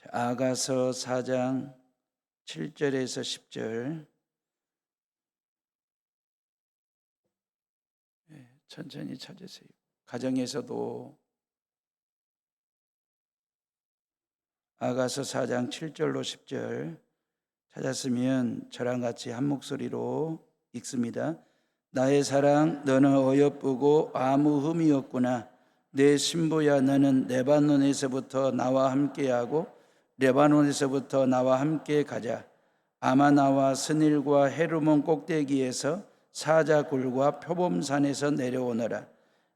아가서 4장 7절에서 10절 천천히 찾으세요. 가정에서도 아가서 4장 7절로 10절 찾았으면 저랑 같이 한 목소리로 읽습니다. 나의 사랑, 너는 어여쁘고 아무 흠이 없구나. 내 신부야, 너는 레바논에서부터 나와 함께하고 레바논에서부터 나와 함께 가자. 아마나와 스닐과 헤르몬 꼭대기에서 사자굴과 표범산에서 내려오너라.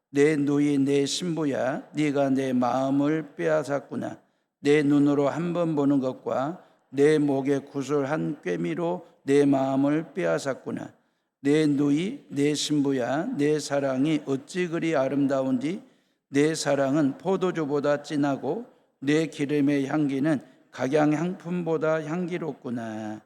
내 누이 내 신부야, 네가 내 마음을 빼앗았구나. 내 눈으로 한 번 보는 것과 내 목에 구슬 한 꿰미로 내 마음을 빼앗았구나. 내 누이 내 신부야, 내 사랑이 어찌 그리 아름다운지. 내 사랑은 포도주보다 진하고 내 기름의 향기는 각양향품보다 향기롭구나.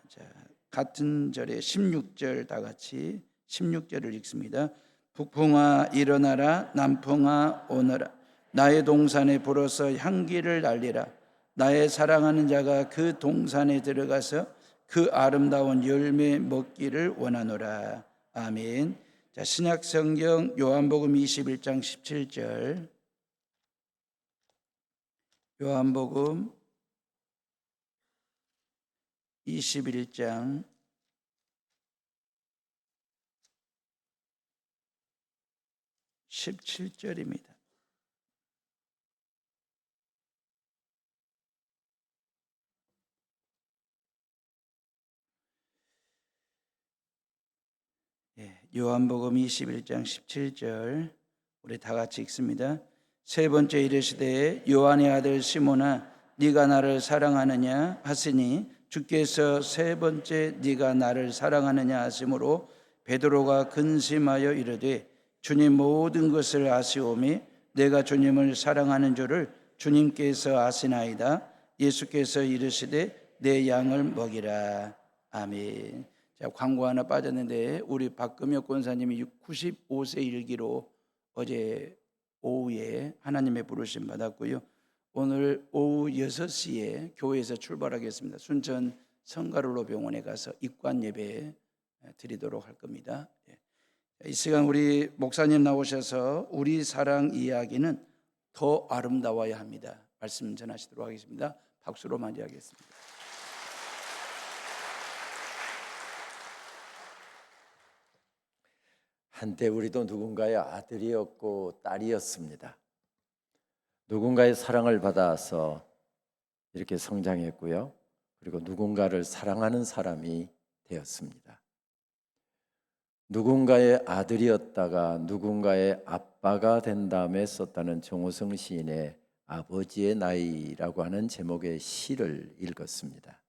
자, 같은 절에 16절 다 같이 16절을 읽습니다. 북풍아 일어나라, 남풍아 오너라. 나의 동산에 불어서 향기를 날리라. 나의 사랑하는 자가 그 동산에 들어가서 그 아름다운 열매 먹기를 원하노라. 아멘. 자, 신약 성경 요한복음 21장 17절. 요한복음 21장 17절입니다. 요한복음 21장 17절 우리 다 같이 읽습니다. 세 번째 이르시되 요한의 아들 시몬아 네가 나를 사랑하느냐 하시니 주께서 세 번째 네가 나를 사랑하느냐 하심으로 베드로가 근심하여 이르되 주님 모든 것을 아시오매 내가 주님을 사랑하는 줄을 주님께서 아시나이다. 예수께서 이르시되 내 양을 먹이라. 아멘. 자, 광고 하나 빠졌는데 우리 박금혁 권사님이 95세 일기로 어제 오후에 하나님의 부르심 받았고요. 오늘 오후 6시에 교회에서 출발하겠습니다. 순천 성가를로 병원에 가서 입관 예배 드리도록 할 겁니다. 이 시간 우리 목사님 나오셔서 우리 사랑 이야기는 더 아름다워야 합니다. 말씀 전하시도록 하겠습니다. 박수로 맞이하겠습니다. 한때 우리도 누군가의 아들이었고 딸이었습니다. 누군가의 사랑을 받아서 이렇게 성장했고요. 그리고 누군가를 사랑하는 사람이 되었습니다. 누군가의 아들이었다가 누군가의 아빠가 된 다음에 썼다는 정호성 시인의 아버지의 나이라고 하는 제목의 시를 읽었습니다.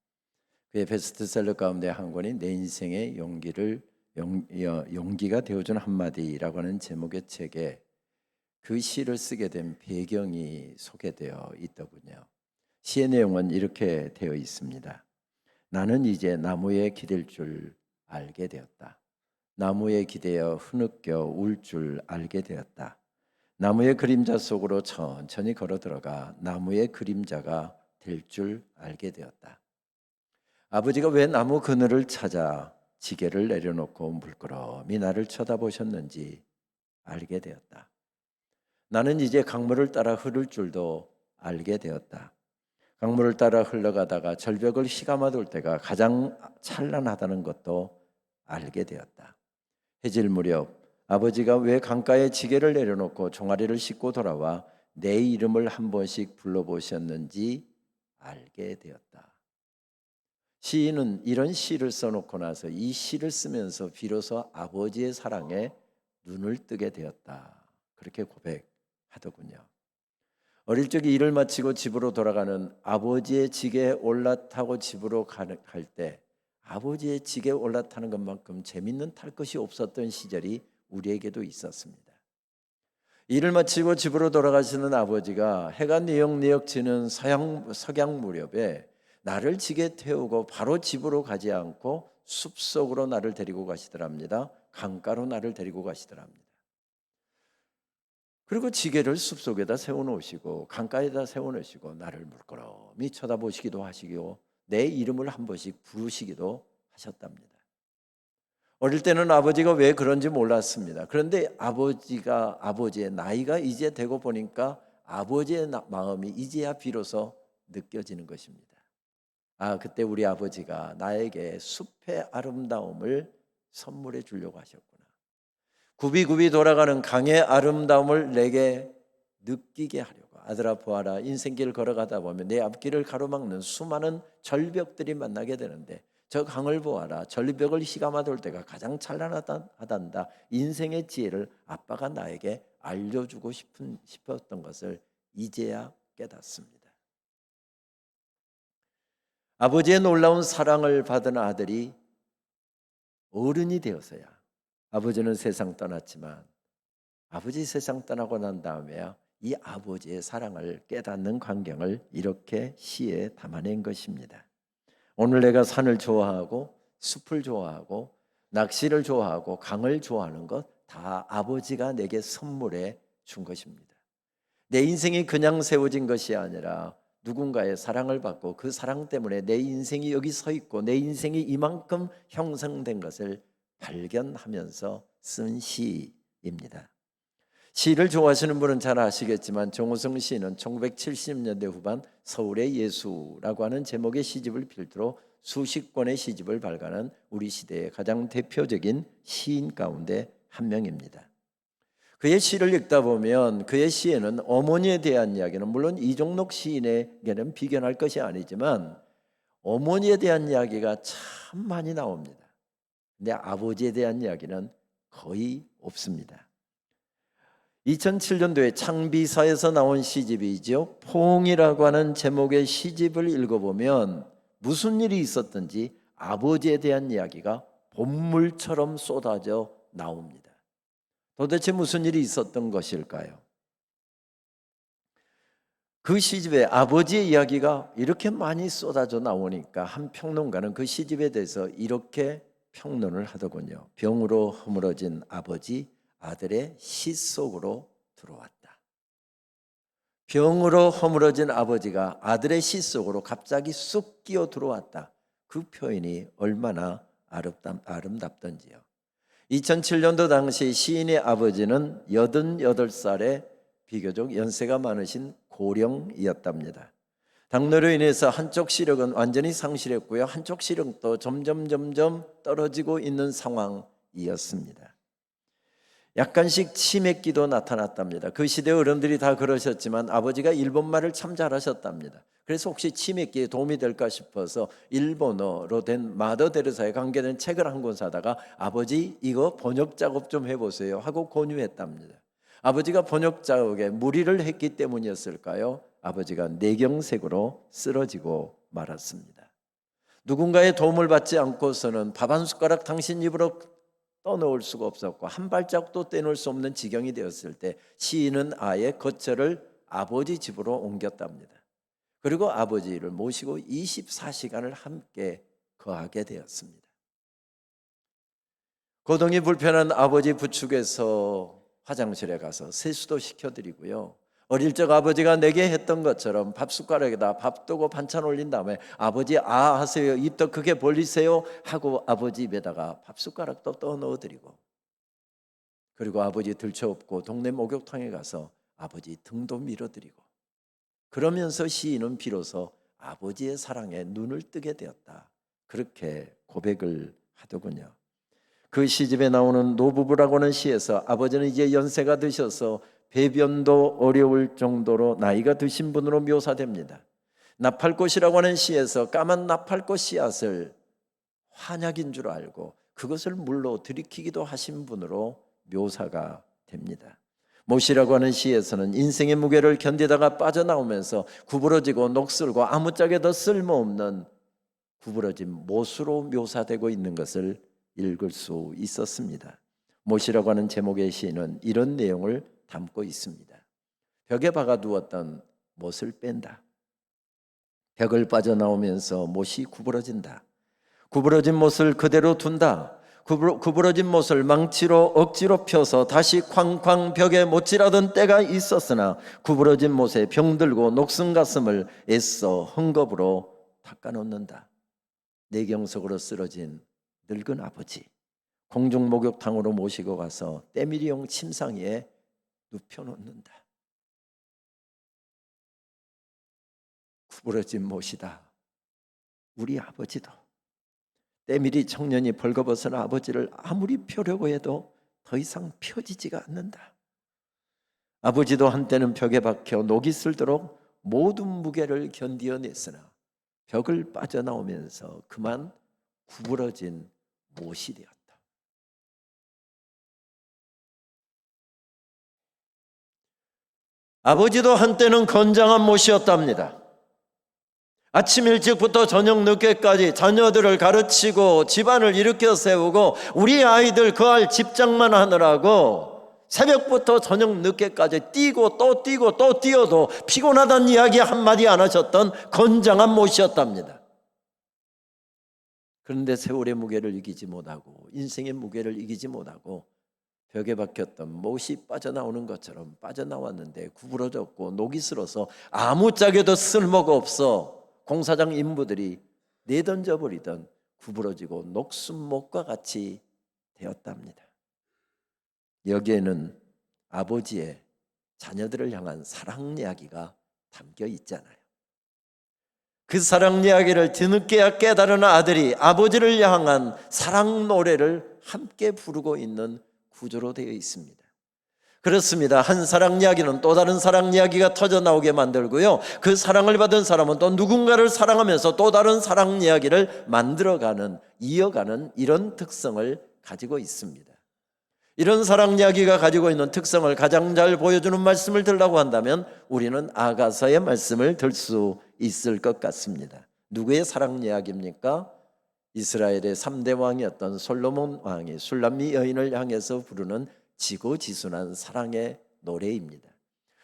그의 베스트셀러 가운데 한 권이 내 인생의 용기가 되어준 한마디라고 하는 제목의 책에 그 시를 쓰게 된 배경이 소개되어 있더군요. 시의 내용은 이렇게 되어 있습니다. 나는 이제 나무에 기댈 줄 알게 되었다. 나무에 기대어 흐느껴 울 줄 알게 되었다. 나무의 그림자 속으로 천천히 걸어 들어가 나무의 그림자가 될 줄 알게 되었다. 아버지가 왜 나무 그늘을 찾아 지게를 내려놓고 물끄러미 나를 쳐다보셨는지 알게 되었다. 나는 이제 강물을 따라 흐를 줄도 알게 되었다. 강물을 따라 흘러가다가 절벽을 휘감아돌 때가 가장 찬란하다는 것도 알게 되었다. 해질 무렵 아버지가 왜 강가에 지게를 내려놓고 종아리를 씻고 돌아와 내 이름을 한 번씩 불러보셨는지 알게 되었다. 시인은 이런 시를 써놓고 나서 이 시를 쓰면서 비로소 아버지의 사랑에 눈을 뜨게 되었다. 그렇게 고백하더군요. 어릴 적에 일을 마치고 집으로 돌아가는 아버지의 지게에 올라타고 집으로 갈 때 아버지의 지게에 올라타는 것만큼 재밌는 탈 것이 없었던 시절이 우리에게도 있었습니다. 일을 마치고 집으로 돌아가시는 아버지가 해가 뉘역뉘역 지는 석양 무렵에 나를 지게 태우고 바로 집으로 가지 않고 숲속으로 나를 데리고 가시더랍니다. 강가로 나를 데리고 가시더랍니다. 그리고 지게를 숲속에다 세워놓으시고 강가에다 세워놓으시고 나를 물끄러미 쳐다보시기도 하시고 내 이름을 한 번씩 부르시기도 하셨답니다. 어릴 때는 아버지가 왜 그런지 몰랐습니다. 그런데 아버지의 나이가 이제 되고 보니까 아버지의 마음이 이제야 비로소 느껴지는 것입니다. 그때 우리 아버지가 나에게 숲의 아름다움을 선물해 주려고 하셨구나. 굽이굽이 돌아가는 강의 아름다움을 내게 느끼게 하려고. 아들아 보아라, 인생길을 걸어가다 보면 내 앞길을 가로막는 수많은 절벽들이 만나게 되는데 저 강을 보아라, 절벽을 휘감아 돌 때가 가장 찬란하단다. 인생의 지혜를 아빠가 나에게 알려주고 싶었던 것을 이제야 깨닫습니다. 아버지의 놀라운 사랑을 받은 아들이 어른이 되어서야, 아버지는 세상 떠났지만 아버지 세상 떠나고 난 다음에야 이 아버지의 사랑을 깨닫는 광경을 이렇게 시에 담아낸 것입니다. 오늘 내가 산을 좋아하고 숲을 좋아하고 낚시를 좋아하고 강을 좋아하는 것 다 아버지가 내게 선물해 준 것입니다. 내 인생이 그냥 세워진 것이 아니라 누군가의 사랑을 받고 그 사랑 때문에 내 인생이 여기 서 있고 내 인생이 이만큼 형성된 것을 발견하면서 쓴 시입니다. 시를 좋아하시는 분은 잘 아시겠지만 정호성 시인은 1970년대 후반 서울의 예수라고 하는 제목의 시집을 필두로 수십 권의 시집을 발간한 우리 시대의 가장 대표적인 시인 가운데 한 명입니다. 그의 시를 읽다 보면 그의 시에는 어머니에 대한 이야기는 물론 이종록 시인에게는 비견할 것이 아니지만 어머니에 대한 이야기가 참 많이 나옵니다. 근데 아버지에 대한 이야기는 거의 없습니다. 2007년도에 창비사에서 나온 시집이죠. 포옹이라고 하는 제목의 시집을 읽어보면 무슨 일이 있었든지 아버지에 대한 이야기가 본물처럼 쏟아져 나옵니다. 도대체 무슨 일이 있었던 것일까요? 그 시집에 아버지의 이야기가 이렇게 많이 쏟아져 나오니까 한 평론가는 그 시집에 대해서 이렇게 평론을 하더군요. 병으로 허물어진 아버지, 아들의 시 속으로 들어왔다. 병으로 허물어진 아버지가 아들의 시 속으로 갑자기 쑥 끼어 들어왔다. 그 표현이 얼마나 아름답던지요. 2007년도 당시 시인의 아버지는 88살에 비교적 연세가 많으신 고령이었답니다. 당뇨로 인해서 한쪽 시력은 완전히 상실했고요. 한쪽 시력도 점점 떨어지고 있는 상황이었습니다. 약간씩 치맥기도 나타났답니다. 그 시대 어른들이 다 그러셨지만 아버지가 일본말을 참 잘하셨답니다. 그래서 혹시 치맥기에 도움이 될까 싶어서 일본어로 된 마더 데르사에 관계된 책을 한 권 사다가 아버지 이거 번역 작업 좀 해보세요 하고 권유했답니다. 아버지가 번역 작업에 무리를 했기 때문이었을까요? 아버지가 뇌경색으로 쓰러지고 말았습니다. 누군가의 도움을 받지 않고서는 밥 한 숟가락 당신 입으로 떠넣을 수가 없었고 한 발짝도 떼놓을 수 없는 지경이 되었을 때 시인은 아예 거처를 아버지 집으로 옮겼답니다. 그리고 아버지를 모시고 24시간을 함께 거하게 되었습니다. 거동이 불편한 아버지 부축해서 화장실에 가서 세수도 시켜드리고요. 어릴 적 아버지가 내게 했던 것처럼 밥 숟가락에다 밥 두고 반찬 올린 다음에 아버지 하세요, 입 더 크게 벌리세요 하고 아버지 입에다가 밥 숟가락도 떠 넣어드리고, 그리고 아버지 들쳐업고 동네 목욕탕에 가서 아버지 등도 밀어드리고, 그러면서 시인은 비로소 아버지의 사랑에 눈을 뜨게 되었다, 그렇게 고백을 하더군요. 그 시집에 나오는 노부부라고 하는 시에서 아버지는 이제 연세가 드셔서 배변도 어려울 정도로 나이가 드신 분으로 묘사됩니다. 나팔꽃이라고 하는 시에서 까만 나팔꽃 씨앗을 환약인 줄 알고 그것을 물로 들이키기도 하신 분으로 묘사가 됩니다. 못이라고 하는 시에서는 인생의 무게를 견디다가 빠져나오면서 구부러지고 녹슬고 아무짝에도 쓸모없는 구부러진 못으로 묘사되고 있는 것을 읽을 수 있었습니다. 못이라고 하는 제목의 시는 이런 내용을 담고 있습니다. 벽에 박아두었던 못을 뺀다. 벽을 빠져나오면서 못이 구부러진다. 구부러진 못을 그대로 둔다. 구부러진 못을 망치로 억지로 펴서 다시 쾅쾅 벽에 못질하던 때가 있었으나 구부러진 못에 병들고 녹슨 가슴을 애써 헝겊으로 닦아놓는다. 내경석으로 쓰러진 늙은 아버지, 공중 목욕탕으로 모시고 가서 때밀이용 침상 위에 눕혀놓는다. 구부러진 못이다. 우리 아버지도 때밀이 청년이 벌거벗은 아버지를 아무리 펴려고 해도 더 이상 펴지지가 않는다. 아버지도 한때는 벽에 박혀 녹이 슬도록 모든 무게를 견디어냈으나 벽을 빠져나오면서 그만 구부러진 못이 되었다. 아버지도 한때는 건장한 못이었답니다. 아침 일찍부터 저녁 늦게까지 자녀들을 가르치고 집안을 일으켜 세우고 우리 아이들 그 할 집장만 하느라고 새벽부터 저녁 늦게까지 뛰고 또 뛰고 또 뛰어도 피곤하다는 이야기 한마디 안 하셨던 건장한 못이었답니다. 그런데 세월의 무게를 이기지 못하고 인생의 무게를 이기지 못하고 벽에 박혔던 못이 빠져나오는 것처럼 빠져나왔는데 구부러졌고 녹이 슬어서 아무짝에도 쓸모가 없어 공사장 인부들이 내던져 버리던 구부러지고 녹슨 못과 같이 되었답니다. 여기에는 아버지의 자녀들을 향한 사랑 이야기가 담겨 있잖아요. 그 사랑 이야기를 뒤늦게야 깨달은 아들이 아버지를 향한 사랑 노래를 함께 부르고 있는 구조로 되어 있습니다. 그렇습니다. 한 사랑 이야기는 또 다른 사랑 이야기가 터져 나오게 만들고요. 그 사랑을 받은 사람은 또 누군가를 사랑하면서 또 다른 사랑 이야기를 만들어가는, 이어가는 이런 특성을 가지고 있습니다. 이런 사랑 이야기가 가지고 있는 특성을 가장 잘 보여주는 말씀을 들라고 한다면 우리는 아가서의 말씀을 들 수 있을 것 같습니다. 누구의 사랑 이야기입니까? 이스라엘의 3대 왕이었던 솔로몬 왕이 술람미 여인을 향해서 부르는 지고지순한 사랑의 노래입니다.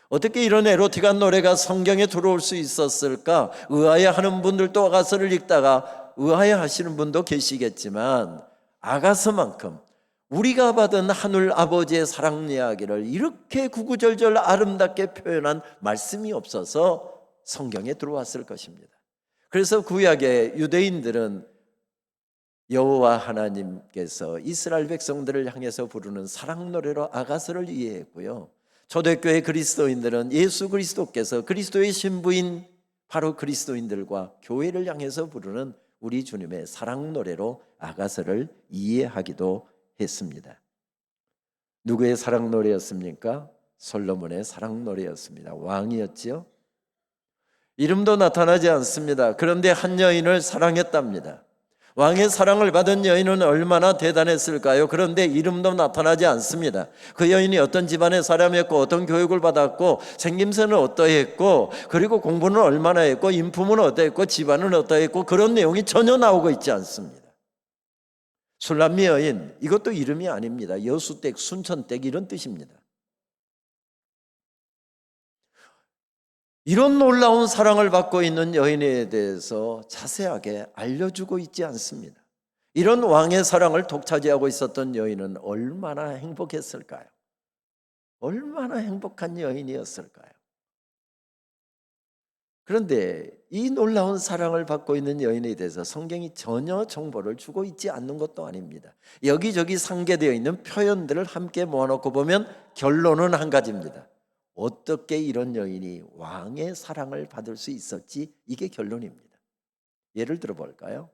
어떻게 이런 에로틱한 노래가 성경에 들어올 수 있었을까? 의아해하는 분들도 아가서를 읽다가 의아해하시는 분도 계시겠지만 아가서만큼 우리가 받은 하늘 아버지의 사랑 이야기를 이렇게 구구절절 아름답게 표현한 말씀이 없어서 성경에 들어왔을 것입니다. 그래서 구약의 유대인들은 여호와 하나님께서 이스라엘 백성들을 향해서 부르는 사랑 노래로 아가서를 이해했고요. 초대교회 그리스도인들은 예수 그리스도께서 그리스도의 신부인 바로 그리스도인들과 교회를 향해서 부르는 우리 주님의 사랑 노래로 아가서를 이해하기도 했습니다. 누구의 사랑 노래였습니까? 솔로몬의 사랑 노래였습니다. 왕이었지요. 이름도 나타나지 않습니다. 그런데 한 여인을 사랑했답니다. 왕의 사랑을 받은 여인은 얼마나 대단했을까요? 그런데 이름도 나타나지 않습니다. 그 여인이 어떤 집안의 사람이었고 어떤 교육을 받았고 생김새는 어떠했고 그리고 공부는 얼마나 했고 인품은 어떠했고 집안은 어떠했고 그런 내용이 전혀 나오고 있지 않습니다. 술람미 여인, 이것도 이름이 아닙니다. 여수댁, 순천댁 이런 뜻입니다. 이런 놀라운 사랑을 받고 있는 여인에 대해서 자세하게 알려주고 있지 않습니다. 이런 왕의 사랑을 독차지하고 있었던 여인은 얼마나 행복했을까요? 얼마나 행복한 여인이었을까요? 그런데 이 놀라운 사랑을 받고 있는 여인에 대해서 성경이 전혀 정보를 주고 있지 않는 것도 아닙니다. 여기저기 상계되어 있는 표현들을 함께 모아놓고 보면 결론은 한 가지입니다. 어떻게 이런 여인이 왕의 사랑을 받을 수 있었지? 이게 결론입니다. 예를 들어 볼까요?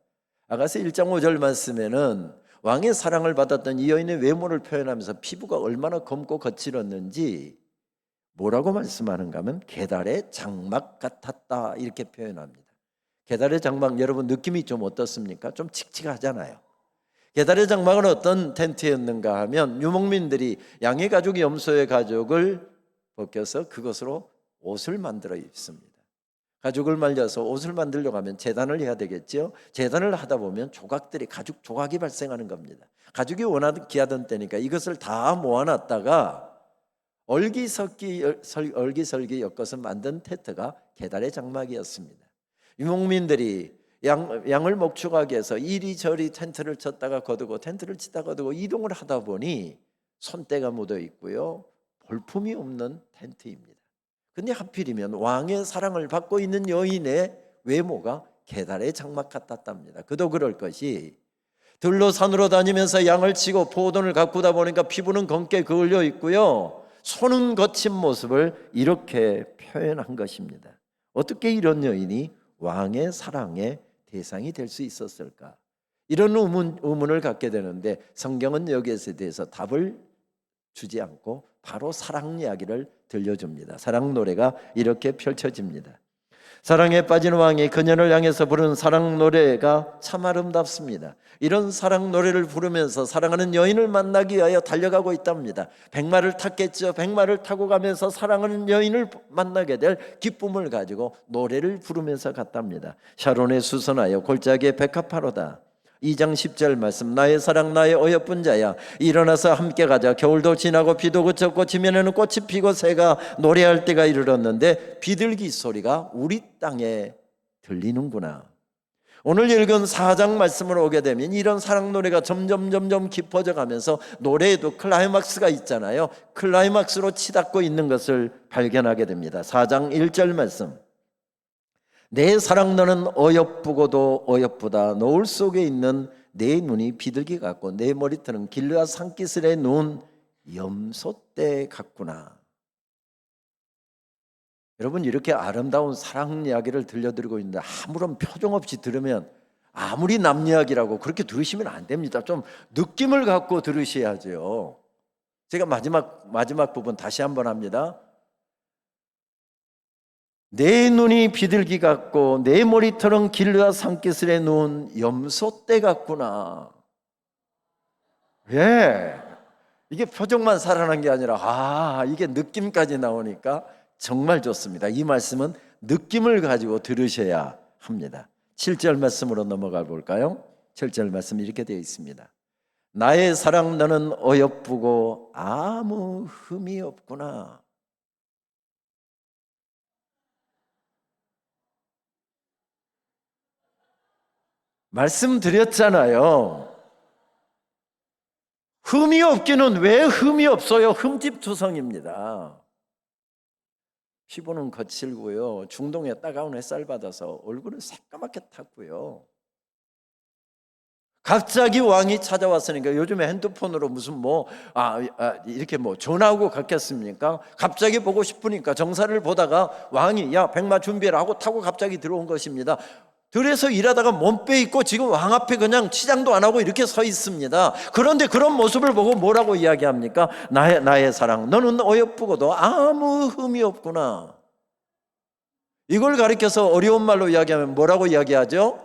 아가서 1장 5절 말씀에는 왕의 사랑을 받았던 이 여인의 외모를 표현하면서 피부가 얼마나 검고 거칠었는지 뭐라고 말씀하는가 하면 계달의 장막 같았다 이렇게 표현합니다. 계달의 장막 여러분 느낌이 좀 어떻습니까? 좀 칙칙하잖아요. 계달의 장막은 어떤 텐트였는가 하면 유목민들이 양의 가죽, 염소의 가죽을 벗겨서 그것으로 옷을 만들어 입습니다. 가죽을 말려서 옷을 만들려고 하면 재단을 해야 되겠죠. 재단을 하다 보면 조각들이 가죽 조각이 발생하는 겁니다. 가죽이 워낙 귀하던 때니까 이것을 다 모아놨다가 얼기설기 엮어서 만든 텐트가 계달의 장막이었습니다. 유목민들이 양을 목축하기 위해서 이리저리 텐트를 쳤다가 거두고 텐트를 치다가 거두고 이동을 하다 보니 손때가 묻어 있고요, 볼품이 없는 텐트입니다. 근데 하필이면 왕의 사랑을 받고 있는 여인의 외모가 계달의 장막 같았답니다. 그도 그럴 것이 들로 산으로 다니면서 양을 치고 포도를 가꾸다 보니까 피부는 검게 그을려 있고요, 손은 거친 모습을 이렇게 표현한 것입니다. 어떻게 이런 여인이 왕의 사랑의 대상이 될 수 있었을까? 이런 의문을 갖게 되는데 성경은 여기에 대해서 답을 주지 않고 바로 사랑 이야기를 들려줍니다. 사랑 노래가 이렇게 펼쳐집니다. 사랑에 빠진 왕이 그녀를 향해서 부르는 사랑 노래가 참 아름답습니다. 이런 사랑 노래를 부르면서 사랑하는 여인을 만나기 위하여 달려가고 있답니다. 백마를 탔겠죠. 백마를 타고 가면서 사랑하는 여인을 만나게 될 기쁨을 가지고 노래를 부르면서 갔답니다. 샤론에 수선하여 골짜기에 백합화로다. 2장 10절 말씀, 나의 사랑 나의 어여쁜 자야, 일어나서 함께 가자. 겨울도 지나고 비도 그쳤고 지면에는 꽃이 피고 새가 노래할 때가 이르렀는데 비둘기 소리가 우리 땅에 들리는구나. 오늘 읽은 4장 말씀으로 오게 되면 이런 사랑 노래가 점점 깊어져 가면서 노래에도 클라이막스가 있잖아요. 클라이막스로 치닫고 있는 것을 발견하게 됩니다. 4장 1절 말씀, 내 사랑 너는 어여쁘고도 어여쁘다. 노을 속에 있는 내 눈이 비둘기 같고 내 머리털은 길르앗 산기슭에 누운 염소떼 같구나. 여러분, 이렇게 아름다운 사랑 이야기를 들려드리고 있는데 아무런 표정 없이 들으면 아무리 남 이야기라고 그렇게 들으시면 안 됩니다. 좀 느낌을 갖고 들으셔야죠. 제가 마지막 부분 다시 한번 합니다. 내 눈이 비둘기 같고 내 머리털은 길르앗 산기슭에 누운 염소떼 같구나. 예, 이게 표정만 살아난 게 아니라 이게 느낌까지 나오니까 정말 좋습니다. 이 말씀은 느낌을 가지고 들으셔야 합니다. 7절 말씀으로 넘어가 볼까요? 7절 말씀 이렇게 되어 있습니다. 나의 사랑 너는 어여쁘고 아무 흠이 없구나. 말씀드렸잖아요. 흠이 없기는 왜 흠이 없어요? 흠집투성입니다. 피부는 거칠고요, 중동의 따가운 햇살 받아서 얼굴은 새까맣게 탔고요. 갑자기 왕이 찾아왔으니까, 요즘에 핸드폰으로 무슨 이렇게 전화하고 갔겠습니까? 갑자기 보고 싶으니까 정사를 보다가 왕이 야 백마 준비해라 하고 타고 갑자기 들어온 것입니다. 들에서 일하다가 몸 빼입고 지금 왕 앞에 그냥 치장도 안 하고 이렇게 서 있습니다. 그런데 그런 모습을 보고 뭐라고 이야기합니까? 나의 사랑 너는 어여쁘고도 아무 흠이 없구나. 이걸 가리켜서 어려운 말로 이야기하면 뭐라고 이야기하죠?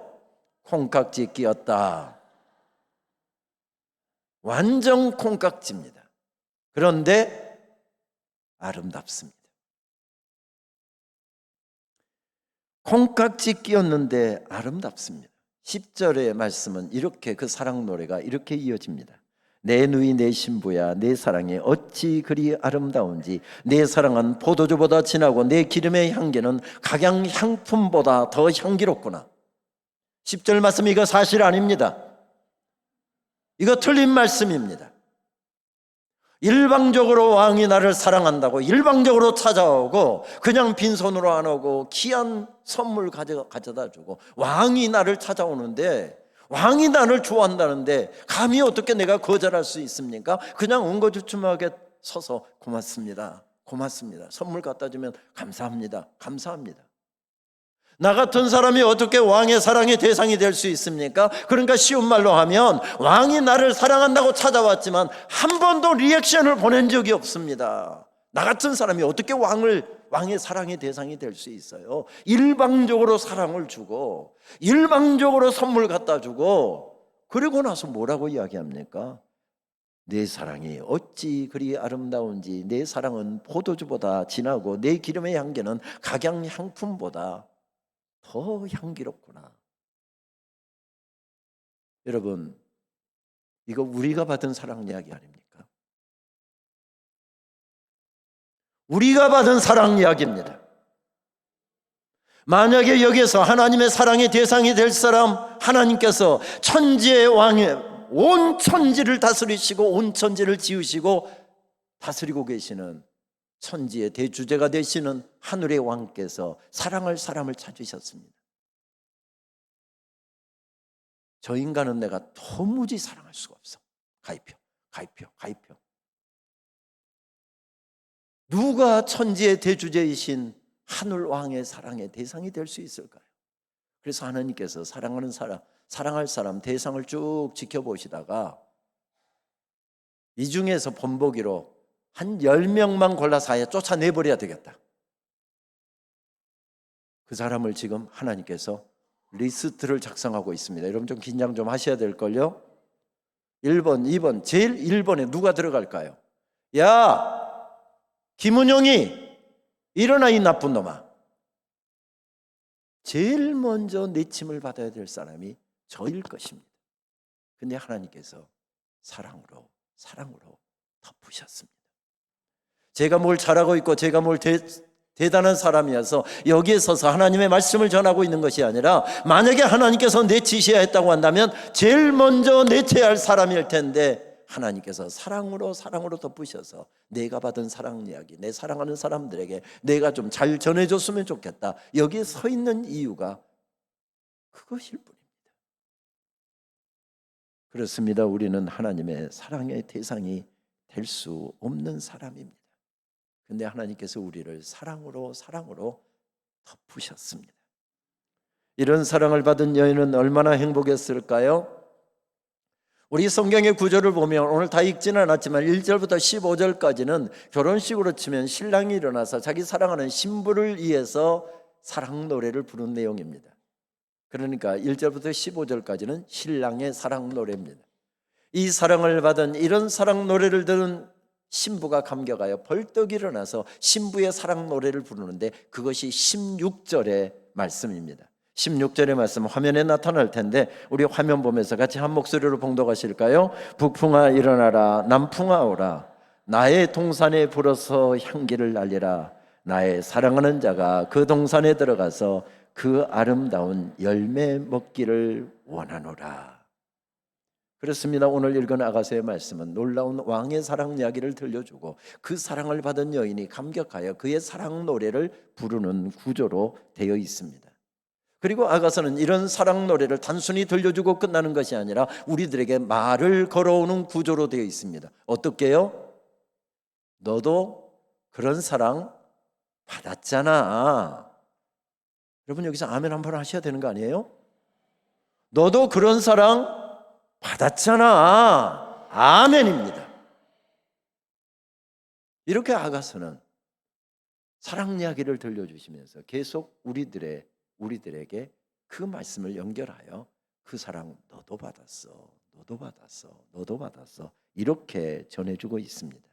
콩깍지 끼었다. 완전 콩깍지입니다. 그런데 아름답습니다. 콩깍지 끼었는데 아름답습니다. 10절의 말씀은 이렇게, 그 사랑 노래가 이렇게 이어집니다. 내 누이 내 신부야, 내 사랑이 어찌 그리 아름다운지. 내 사랑은 포도주보다 진하고 내 기름의 향기는 각양 향품보다 더 향기롭구나. 10절 말씀, 이거 사실 아닙니다. 이거 틀린 말씀입니다. 일방적으로 왕이 나를 사랑한다고 일방적으로 찾아오고 그냥 빈손으로 안 오고 귀한 선물 가져다 주고 왕이 나를 찾아오는데, 왕이 나를 좋아한다는데 감히 어떻게 내가 거절할 수 있습니까? 그냥 엉거주춤하게 서서 고맙습니다, 고맙습니다, 선물 갖다 주면 감사합니다, 감사합니다. 나 같은 사람이 어떻게 왕의 사랑의 대상이 될 수 있습니까? 그러니까 쉬운 말로 하면 왕이 나를 사랑한다고 찾아왔지만 한 번도 리액션을 보낸 적이 없습니다. 나 같은 사람이 어떻게 왕의 사랑의 대상이 될 수 있어요? 일방적으로 사랑을 주고 일방적으로 선물 갖다 주고, 그리고 나서 뭐라고 이야기합니까? 내 사랑이 어찌 그리 아름다운지. 내 사랑은 포도주보다 진하고 내 기름의 향기는 각양 향품보다 더 향기롭구나. 여러분, 이거 우리가 받은 사랑 이야기 아닙니까? 우리가 받은 사랑 이야기입니다. 만약에 여기서 하나님의 사랑의 대상이 될 사람, 하나님께서 천지의 왕의 온 천지를 다스리시고 온 천지를 지으시고 다스리고 계시는 천지의 대주제가 되시는 하늘의 왕께서 사랑할 사람을 찾으셨습니다. 저 인간은 내가 도무지 사랑할 수가 없어. 가입혀. 누가 천지의 대주제이신 하늘 왕의 사랑의 대상이 될 수 있을까요? 그래서 하나님께서 사랑하는 사람, 사랑할 사람 대상을 쭉 지켜보시다가 이 중에서 본보기로 한 10명만 골라서 아예 쫓아내버려야 되겠다. 그 사람을 지금 하나님께서 리스트를 작성하고 있습니다. 여러분 좀 긴장 좀 하셔야 될걸요. 1번, 2번, 제일 1번에 누가 들어갈까요? 야, 김은영이 일어나 이 나쁜 놈아. 제일 먼저 내침을 받아야 될 사람이 저일 것입니다. 근데 하나님께서 사랑으로 덮으셨습니다. 제가 뭘 잘하고 있고 제가 뭘 대단한 사람이어서 여기에 서서 하나님의 말씀을 전하고 있는 것이 아니라, 만약에 하나님께서 내치셔야 했다고 한다면 제일 먼저 내쳐야 할 사람일 텐데 하나님께서 사랑으로 덮으셔서 내가 받은 사랑 이야기, 내 사랑하는 사람들에게 내가 좀 잘 전해줬으면 좋겠다, 여기에 서 있는 이유가 그것일 뿐입니다. 그렇습니다. 우리는 하나님의 사랑의 대상이 될 수 없는 사람입니다. 근데 하나님께서 우리를 사랑으로 덮으셨습니다. 이런 사랑을 받은 여인은 얼마나 행복했을까요? 우리 성경의 구절을 보면 오늘 다 읽지는 않았지만 1절부터 15절까지는 결혼식으로 치면 신랑이 일어나서 자기 사랑하는 신부를 위해서 사랑 노래를 부른 내용입니다. 그러니까 1절부터 15절까지는 신랑의 사랑 노래입니다. 이 사랑을 받은, 이런 사랑 노래를 들은 신부가 감격하여 벌떡 일어나서 신부의 사랑 노래를 부르는데, 그것이 16절의 말씀입니다. 16절의 말씀 화면에 나타날 텐데 우리 화면 보면서 같이 한 목소리로 봉독하실까요? 북풍아 일어나라, 남풍아 오라, 나의 동산에 불어서 향기를 날리라. 나의 사랑하는 자가 그 동산에 들어가서 그 아름다운 열매 먹기를 원하노라. 그렇습니다. 오늘 읽은 아가서의 말씀은 놀라운 왕의 사랑 이야기를 들려주고 그 사랑을 받은 여인이 감격하여 그의 사랑 노래를 부르는 구조로 되어 있습니다. 그리고 아가서는 이런 사랑 노래를 단순히 들려주고 끝나는 것이 아니라 우리들에게 말을 걸어오는 구조로 되어 있습니다. 어떻게요? 너도 그런 사랑 받았잖아. 여러분 여기서 아멘 한 번 하셔야 되는 거 아니에요? 너도 그런 사랑 받았잖아. 아멘입니다. 이렇게 아가서는 사랑 이야기를 들려주시면서 계속 우리들에게 그 말씀을 연결하여 그 사랑 너도 받았어, 너도 받았어 이렇게 전해주고 있습니다.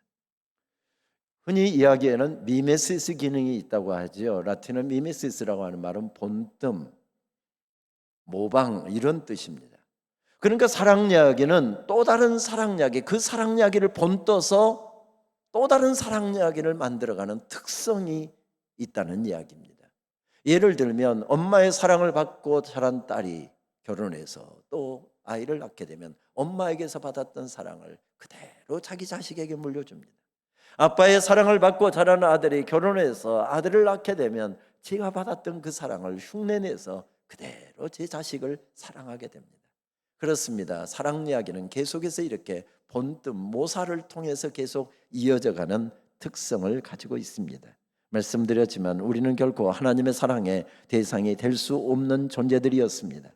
흔히 이야기에는 미메시스 기능이 있다고 하죠. 라틴어 미메시스라고 하는 말은 본뜸, 모방 이런 뜻입니다. 그러니까 사랑 이야기는 또 다른 사랑 이야기, 그 사랑 이야기를 본떠서 또 다른 사랑 이야기를 만들어가는 특성이 있다는 이야기입니다. 예를 들면 엄마의 사랑을 받고 자란 딸이 결혼해서 또 아이를 낳게 되면 엄마에게서 받았던 사랑을 그대로 자기 자식에게 물려줍니다. 아빠의 사랑을 받고 자란 아들이 결혼해서 아들을 낳게 되면 제가 받았던 그 사랑을 흉내내서 그대로 제 자식을 사랑하게 됩니다. 그렇습니다. 사랑 이야기는 계속해서 이렇게 본뜻 모사를 통해서 계속 이어져가는 특성을 가지고 있습니다. 말씀드렸지만 우리는 결코 하나님의 사랑의 대상이 될 수 없는 존재들이었습니다.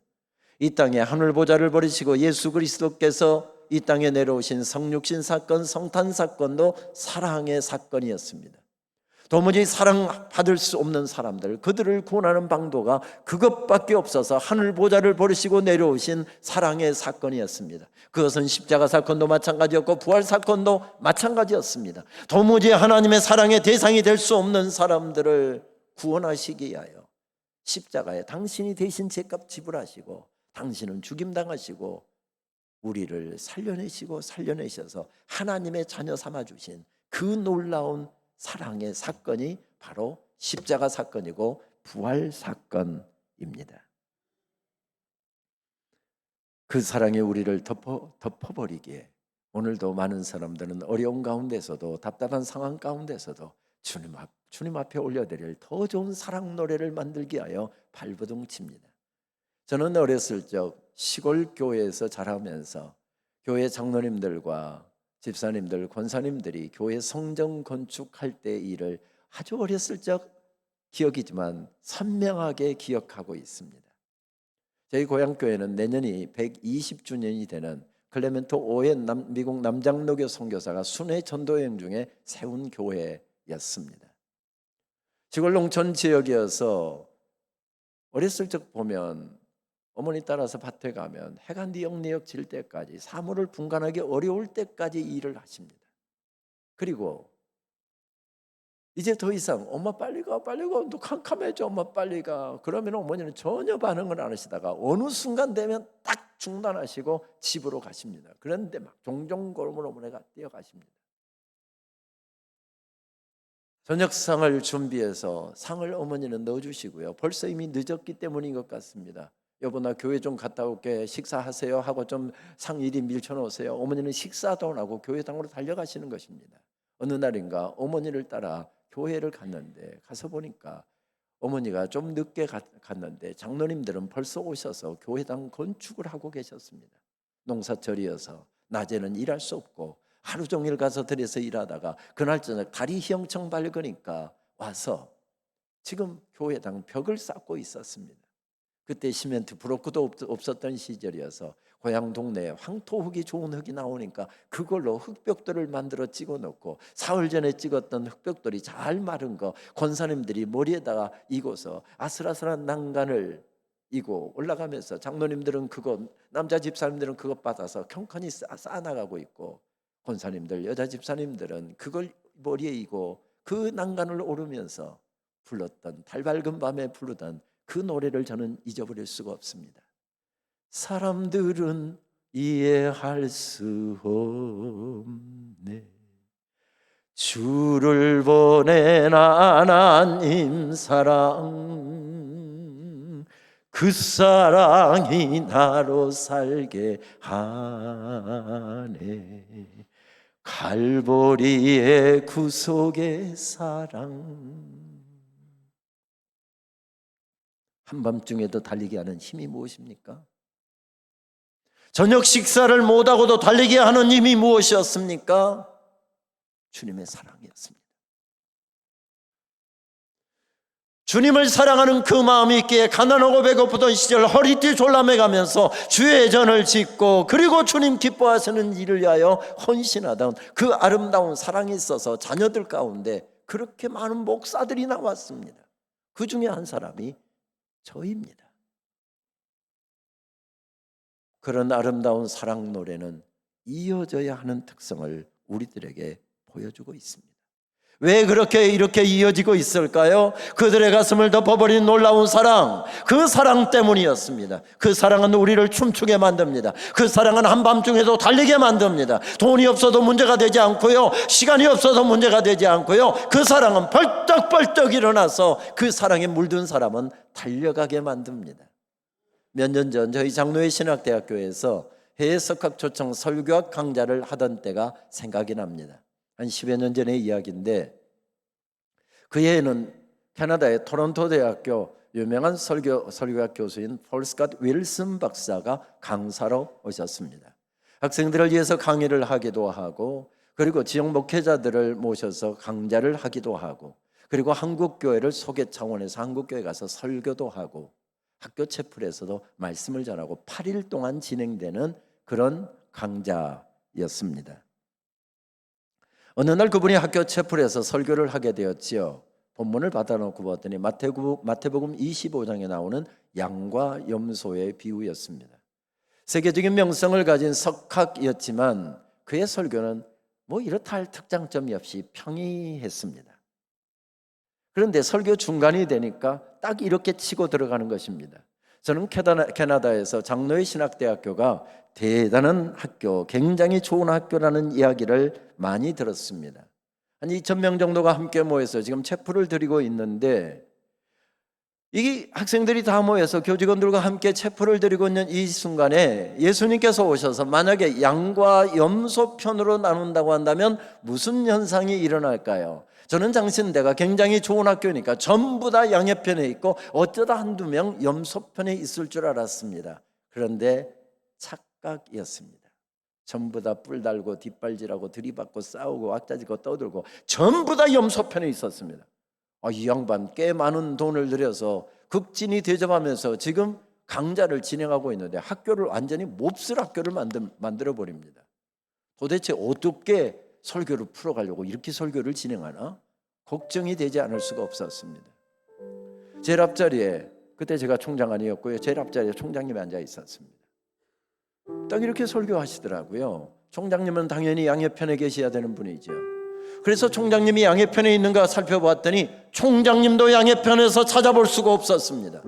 이 땅에 하늘 보좌를 버리시고 예수 그리스도께서 이 땅에 내려오신 성육신 사건, 성탄 사건도 사랑의 사건이었습니다. 도무지 사랑받을 수 없는 사람들, 그들을 구원하는 방도가 그것밖에 없어서 하늘 보좌를 버리시고 내려오신 사랑의 사건이었습니다. 그것은 십자가 사건도 마찬가지였고 부활 사건도 마찬가지였습니다. 도무지 하나님의 사랑의 대상이 될 수 없는 사람들을 구원하시기 위하여 십자가에 당신이 대신 죄값 지불하시고 당신은 죽임당하시고 우리를 살려내셔서 하나님의 자녀 삼아주신 그 놀라운 사랑의 사건이 바로 십자가 사건이고 부활 사건입니다. 그 사랑이 우리를 덮어버리기에 오늘도 많은 사람들은 어려운 가운데서도 답답한 상황 가운데서도 주님 앞에 올려드릴 더 좋은 사랑 노래를 만들기 위하여 발버둥 칩니다. 저는 어렸을 적 시골 교회에서 자라면서 교회 장로님들과 집사님들, 권사님들이 교회 성전 건축할 때 일을 아주 어렸을 적 기억이지만 선명하게 기억하고 있습니다. 저희 고향교회는 내년이 120주년이 되는 클레멘토 오웬 미국 남장로교 선교사가 순회 전도여행 중에 세운 교회였습니다. 시골 농촌 지역이어서 어렸을 적 보면 어머니 따라서 밭에 가면 해가 니역니역 질 때까지 사물을 분간하기 어려울 때까지 일을 하십니다. 그리고 이제 더 이상 엄마 빨리 가 너 캄캄해져 엄마 빨리 가 그러면 어머니는 전혀 반응을 안 하시다가 어느 순간 되면 딱 중단하시고 집으로 가십니다. 그런데 막 종종 걸음을 어머니가 뛰어가십니다. 저녁상을 준비해서 상을 어머니는 넣어주시고요. 벌써 이미 늦었기 때문인 것 같습니다. 여보 나 교회 좀 갔다 올게 식사하세요 하고 좀 상 이리 밀쳐놓으세요. 어머니는 식사도 안 하고 교회당으로 달려가시는 것입니다. 어느 날인가 어머니를 따라 교회를 갔는데 가서 보니까 어머니가 좀 늦게 갔는데 장로님들은 벌써 오셔서 교회당 건축을 하고 계셨습니다. 농사철이어서 낮에는 일할 수 없고 하루 종일 가서 들에서 일하다가 그날 저녁 달이 휘영청 밝으니까 와서 지금 교회당 벽을 쌓고 있었습니다. 그때 시멘트 브로크도 없었던 시절이어서 고향 동네에 황토흙이 좋은 흙이 나오니까 그걸로 흙벽돌을 만들어 찍어 놓고 사흘 전에 찍었던 흙벽돌이 잘 마른 거 권사님들이 머리에다가 이고서 아슬아슬한 난간을 이고 올라가면서 장로님들은 그거 남자 집사님들은 그것 받아서 경컨히 쌓아나가고 있고 권사님들 여자 집사님들은 그걸 머리에 이고 그 난간을 오르면서 불렀던 달 밝은 밤에 부르던 그 노래를 저는 잊어버릴 수가 없습니다. 사람들은 이해할 수 없네. 주를 보낸 하나님 사랑 그 사랑이 나로 살게 하네. 갈보리의 구속의 사랑. 한밤중에도 달리게 하는 힘이 무엇입니까? 저녁 식사를 못하고도 달리게 하는 힘이 무엇이었습니까? 주님의 사랑이었습니다. 주님을 사랑하는 그 마음이 있기에 가난하고 배고프던 시절 허리띠 졸라매가면서 주의 전을 짓고 그리고 주님 기뻐하시는 일을 위하여 헌신하던 그 아름다운 사랑이 있어서 자녀들 가운데 그렇게 많은 목사들이 나왔습니다. 그 중에 한 사람이 저입니다. 그런 아름다운 사랑 노래는 이어져야 하는 특성을 우리들에게 보여주고 있습니다. 왜 이렇게 이어지고 있을까요? 그들의 가슴을 덮어버린 놀라운 사랑, 그 사랑 때문이었습니다. 그 사랑은 우리를 춤추게 만듭니다. 그 사랑은 한밤중에도 달리게 만듭니다. 돈이 없어도 문제가 되지 않고요, 시간이 없어도 문제가 되지 않고요, 그 사랑은 벌떡벌떡 일어나서 그 사랑에 물든 사람은 달려가게 만듭니다. 몇 년 전 저희 장로회 신학대학교에서 해외 석학 초청 설교학 강좌를 하던 때가 생각이 납니다. 한 10여 년 전의 이야기인데 그 해에는 캐나다의 토론토 대학교 유명한 설교학 교수인 폴 스캇 윌슨 박사가 강사로 오셨습니다. 학생들을 위해서 강의를 하기도 하고 그리고 지역 목회자들을 모셔서 강좌를 하기도 하고 그리고 한국교회를 소개 차원에서 한국교회 가서 설교도 하고 학교 채플에서도 말씀을 전하고 8일 동안 진행되는 그런 강좌였습니다. 어느 날 그분이 학교 채플에서 설교를 하게 되었지요. 본문을 받아놓고 봤더니 마태복음 25장에 나오는 양과 염소의 비유였습니다. 세계적인 명성을 가진 석학이었지만 그의 설교는 뭐 이렇다 할 특장점이 없이 평이했습니다. 그런데 설교 중간이 되니까 딱 이렇게 치고 들어가는 것입니다. 저는 캐나다에서 장로회 신학대학교가 대단한 학교, 굉장히 좋은 학교라는 이야기를 많이 들었습니다. 한 2,000명 정도가 함께 모여서 지금 체프를 드리고 있는데 이 학생들이 다 모여서 교직원들과 함께 체포를 드리고 있는 이 순간에 예수님께서 오셔서 만약에 양과 염소 편으로 나눈다고 한다면 무슨 현상이 일어날까요? 저는 당신네가 굉장히 좋은 학교니까 전부 다 양의 편에 있고 어쩌다 한두 명 염소 편에 있을 줄 알았습니다. 그런데 착각이었습니다. 전부 다 뿔 달고 뒷발질하고 들이받고 싸우고 왁자지고 떠들고 전부 다 염소 편에 있었습니다. 이 양반 꽤 많은 돈을 들여서 극진히 대접하면서 지금 강좌를 진행하고 있는데 학교를 완전히 몹쓸 학교를 만들어 버립니다. 도대체 어떻게 설교를 풀어가려고 이렇게 설교를 진행하나? 걱정이 되지 않을 수가 없었습니다. 제일 앞자리에, 그때 제가 총장 아니었고요, 제일 앞자리에 총장님이 앉아 있었습니다. 딱 이렇게 설교하시더라고요. 총장님은 당연히 양의 편에 계셔야 되는 분이죠. 그래서 총장님이 양의 편에 있는가 살펴봤더니 총장님도 양의 편에서 찾아볼 수가 없었습니다.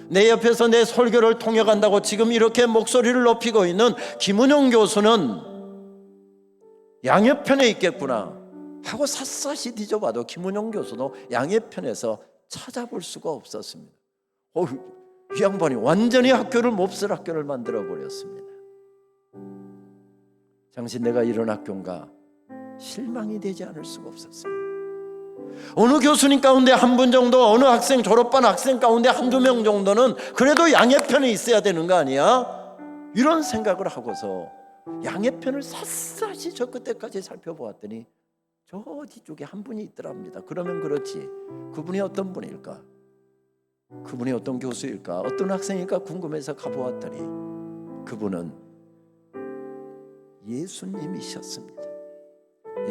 내 옆에서 내 설교를 통역한다고 지금 이렇게 목소리를 높이고 있는 김은영 교수는 양의 편에 있겠구나 하고 샅샅이 뒤져봐도 김은영 교수도 양의 편에서 찾아볼 수가 없었습니다. 이 양반이 완전히 학교를 몹쓸 학교를 만들어 버렸습니다. 당신 내가 이런 학교인가 실망이 되지 않을 수가 없었습니다. 어느 교수님 가운데 한 분 정도, 어느 학생 졸업반 학생 가운데 한두 명 정도는 그래도 양의 편에 있어야 되는 거 아니야? 이런 생각을 하고서 양의 편을 샅샅이 저 끝에까지 살펴보았더니 저 뒤쪽에 한 분이 있더랍니다. 그러면 그렇지, 그분이 어떤 분일까? 그분이 어떤 교수일까? 어떤 학생일까 궁금해서 가보았더니 그분은 예수님이셨습니다.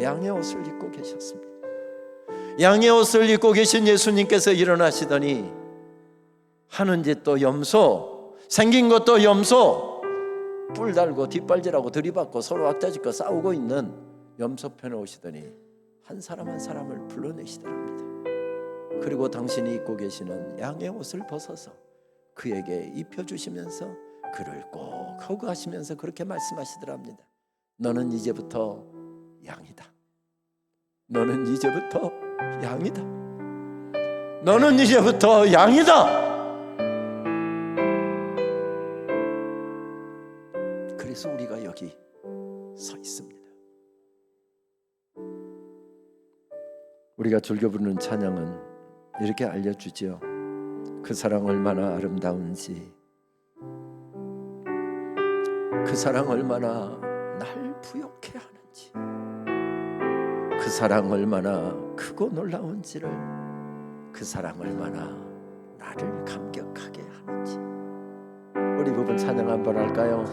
양의 옷을 입고 계셨습니다. 양의 옷을 입고 계신 예수님께서 일어나시더니 하는 짓도 염소, 생긴 것도 염소, 뿔 달고 뒷발질하고 들이받고 서로 악자짓고 싸우고 있는 염소 편에 오시더니 한 사람 한 사람을 불러내시더랍니다. 그리고 당신이 입고 계시는 양의 옷을 벗어서 그에게 입혀주시면서 그를 꼭 허구하시면서 그렇게 말씀하시더랍니다. 너는 이제부터 양이다. 너는 이제부터 양이다. 너는 이제부터 양이다. 그래서 우리가 여기 서 있습니다. 우리가 즐겨 부르는 찬양은 이렇게 알려주죠. 그 사랑 얼마나 아름다운지, 그 사랑 얼마나 날 부욕해 하는지, 그 사랑 얼마나 크고 놀라운지를, 그 사랑 얼마나 나를 감격하게 하는지. 우리 부분 찬양 한번 할까요?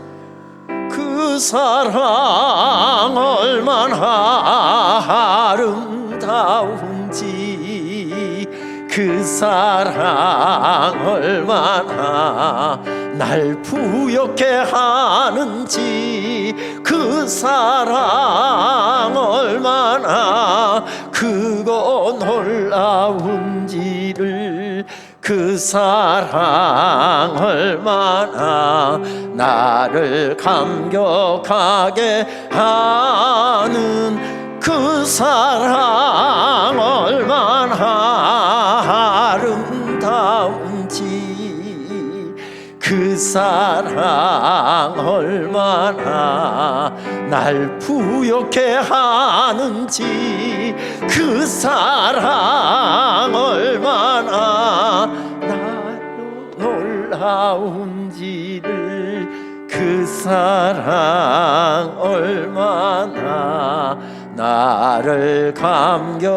그 사랑 얼마나 아름다운지, 그 사랑 얼마나 날 부욕해 하는지, 그 사랑 얼마나 크고 놀라운지를, 그 사랑 얼마나 나를 감격하게 하는, 그 사랑 얼마나 아름다운지, 그 사랑 얼마나 날 부욕해 하는지, 그 사랑 얼마나 나로 놀라운지를, 그 사랑 얼마나 나를 감격하게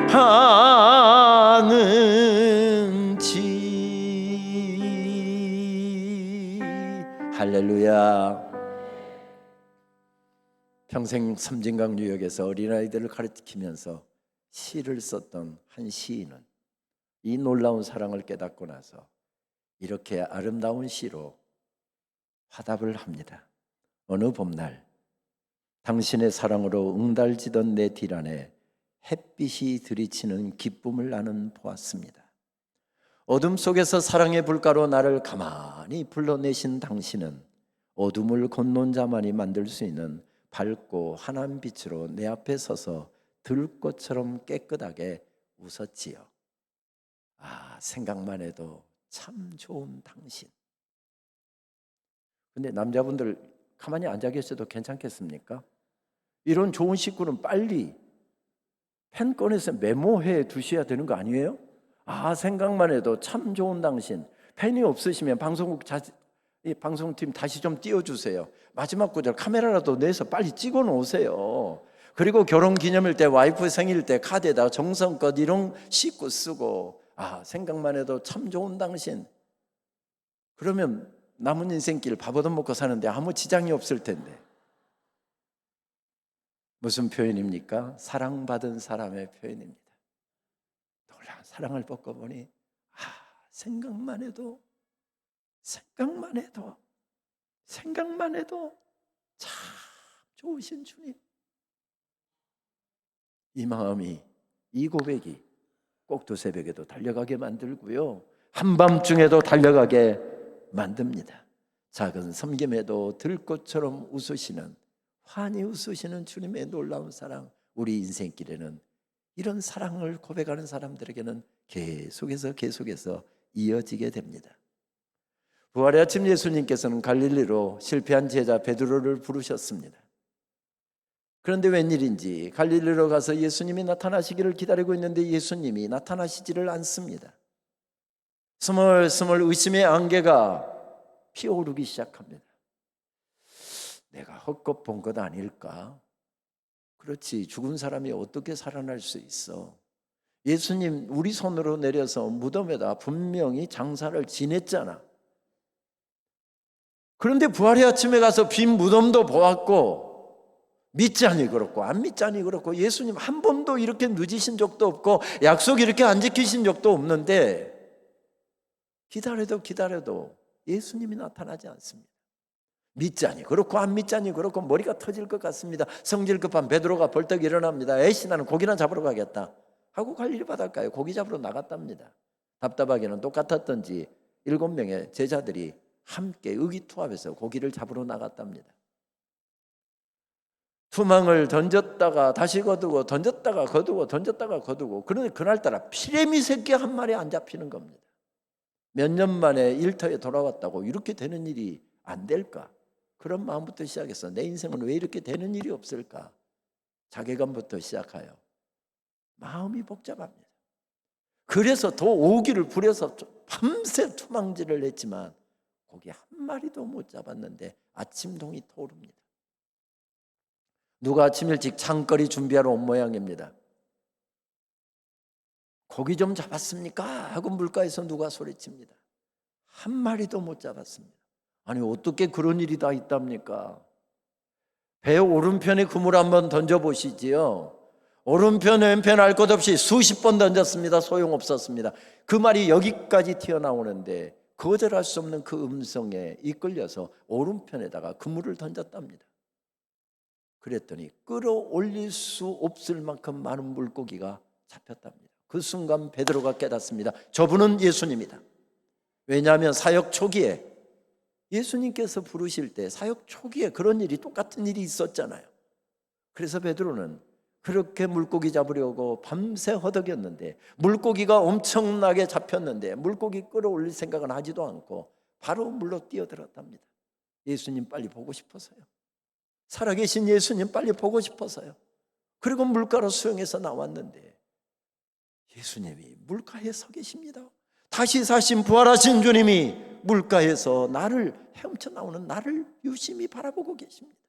하는지. 할렐루야. 평생 섬진강 유역에서 어린아이들을 가르치면서 시를 썼던 한 시인은 이 놀라운 사랑을 깨닫고 나서 이렇게 아름다운 시로 화답을 합니다. 어느 봄날 당신의 사랑으로 응달지던 내 뒤란에 햇빛이 들이치는 기쁨을 나는 보았습니다. 어둠 속에서 사랑의 불가로 나를 가만히 불러내신 당신은 어둠을 건넌 자만이 만들 수 있는 밝고 환한 빛으로 내 앞에 서서 들꽃처럼 깨끗하게 웃었지요. 생각만 해도 참 좋은 당신. 근데 남자분들 가만히 앉아 계셔도 괜찮겠습니까? 이런 좋은 식구는 빨리 펜 꺼내서 메모해 두셔야 되는 거 아니에요? 생각만 해도 참 좋은 당신. 펜이 없으시면 이 방송팀 다시 좀 띄워주세요. 마지막 구절 카메라라도 내서 빨리 찍어 놓으세요. 그리고 결혼기념일 때, 와이프 생일 때 카드에다가 정성껏 이런 씻고 쓰고, 생각만 해도 참 좋은 당신. 그러면 남은 인생길 밥 얻어먹고 사는데 아무 지장이 없을 텐데. 무슨 표현입니까? 사랑받은 사람의 표현입니다. 놀라운 사랑을 받고 보니 생각만 해도 참 좋으신 주님. 이 마음이, 이 고백이 꼭두 새벽에도 달려가게 만들고요, 한밤중에도 달려가게 만듭니다. 작은 섬김에도 들꽃처럼 웃으시는, 환히 웃으시는 주님의 놀라운 사랑. 우리 인생길에는 이런 사랑을 고백하는 사람들에게는 계속해서 이어지게 됩니다. 부활의 아침 예수님께서는 갈릴리로 실패한 제자 베드로를 부르셨습니다. 그런데 웬일인지 갈릴리로 가서 예수님이 나타나시기를 기다리고 있는데 예수님이 나타나시지를 않습니다. 스멀스멀 의심의 안개가 피어오르기 시작합니다. 내가 헛것 본 것 아닐까? 그렇지, 죽은 사람이 어떻게 살아날 수 있어? 예수님 우리 손으로 내려서 무덤에다 분명히 장사를 지냈잖아. 그런데 부활의 아침에 가서 빈 무덤도 보았고, 믿자니 그렇고 안 믿자니 그렇고, 예수님 한 번도 이렇게 늦으신 적도 없고 약속 이렇게 안 지키신 적도 없는데 기다려도 예수님이 나타나지 않습니다. 믿자니 그렇고 안 믿자니 그렇고 머리가 터질 것 같습니다. 성질 급한 베드로가 벌떡 일어납니다. 에이씨, 나는 고기나 잡으러 가겠다 하고 갈릴리 바닷가에 고기 잡으러 나갔답니다. 답답하게는 똑같았던지 7명의 제자들이 함께 의기투합해서 고기를 잡으러 나갔답니다. 투망을 던졌다가 다시 거두고 던졌다가 거두고 그런데 그날따라 피레미 새끼 한 마리 안 잡히는 겁니다. 몇 년 만에 일터에 돌아왔다고 이렇게 되는 일이 안 될까? 그런 마음부터 시작해서 내 인생은 왜 이렇게 되는 일이 없을까? 자괴감부터 시작하여 마음이 복잡합니다. 그래서 더 오기를 부려서 밤새 투망질을 했지만 고기 한 마리도 못 잡았는데 아침동이 터오릅니다. 누가 아침 일찍 장거리 준비하러 온 모양입니다. 고기 좀 잡았습니까? 하고 물가에서 누가 소리칩니다. 한 마리도 못 잡았습니다. 아니, 어떻게 그런 일이 다 있답니까? 배 오른편에 그물 한번 던져보시지요. 오른편 왼편 알 것 없이 수십 번 던졌습니다. 소용없었습니다. 그 말이 여기까지 튀어나오는데 거절할 수 없는 그 음성에 이끌려서 오른편에다가 그물을 던졌답니다. 그랬더니 끌어올릴 수 없을 만큼 많은 물고기가 잡혔답니다. 그 순간 베드로가 깨닫습니다. 저분은 예수님이다. 왜냐하면 사역 초기에 예수님께서 부르실 때 사역 초기에 그런 일이, 똑같은 일이 있었잖아요. 그래서 베드로는 그렇게 물고기 잡으려고 밤새 허덕였는데, 물고기가 엄청나게 잡혔는데 물고기 끌어올릴 생각은 하지도 않고 바로 물로 뛰어들었답니다. 예수님 빨리 보고 싶어서요. 살아계신 예수님 빨리 보고 싶어서요. 그리고 물가로 수영해서 나왔는데 예수님이 물가에 서 계십니다. 다시 사신 부활하신 주님이 물가에서 나를 헤엄쳐 나오는 나를 유심히 바라보고 계십니다.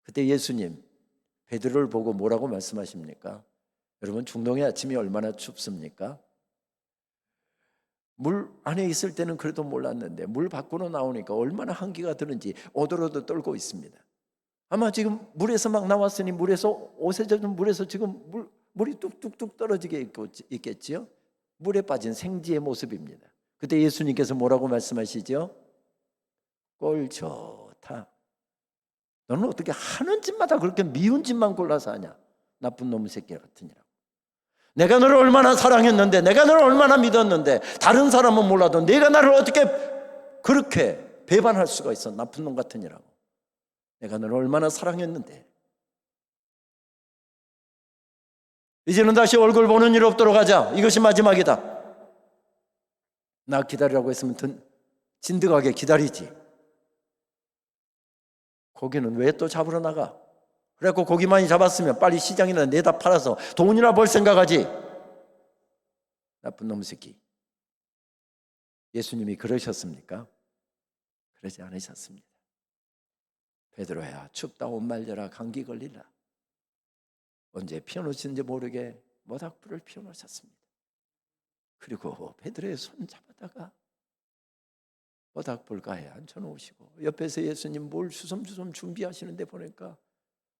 그때 예수님 베드로를 보고 뭐라고 말씀하십니까? 여러분, 중동의 아침이 얼마나 춥습니까? 물 안에 있을 때는 그래도 몰랐는데 물 밖으로 나오니까 얼마나 한기가 드는지 오돌오돌 떨고 있습니다. 아마 지금 물에서 막 나왔으니 물에서 옷에 젖은 물에서 지금 물이 뚝뚝뚝 떨어지게 있겠지요. 물에 빠진 생쥐의 모습입니다. 그때 예수님께서 뭐라고 말씀하시죠? 꼴 좋다. 너는 어떻게 하는 짓마다 그렇게 미운 짓만 골라서 하냐? 나쁜 놈의 새끼 같으니라고. 내가 너를 얼마나 사랑했는데, 내가 너를 얼마나 믿었는데, 다른 사람은 몰라도 내가 나를 어떻게 그렇게 배반할 수가 있어? 나쁜 놈 같으니라고. 내가 너를 얼마나 사랑했는데. 이제는 다시 얼굴 보는 일 없도록 하자. 이것이 마지막이다. 나 기다리라고 했으면 진득하게 기다리지. 고기는 왜 또 잡으러 나가? 그래갖고 고기 많이 잡았으면 빨리 시장이나 내다 팔아서 돈이나 벌 생각하지. 나쁜 놈 새끼. 예수님이 그러셨습니까? 그러지 않으셨습니다. 베드로야, 춥다 옷 말려라, 감기 걸리라. 언제 피워놓으신지 모르게 모닥불을 피워놓으셨습니다. 그리고 베드로의 손 잡아다가 모닥불가에 앉혀놓으시고 옆에서 예수님 뭘 주섬주섬 준비하시는데 보니까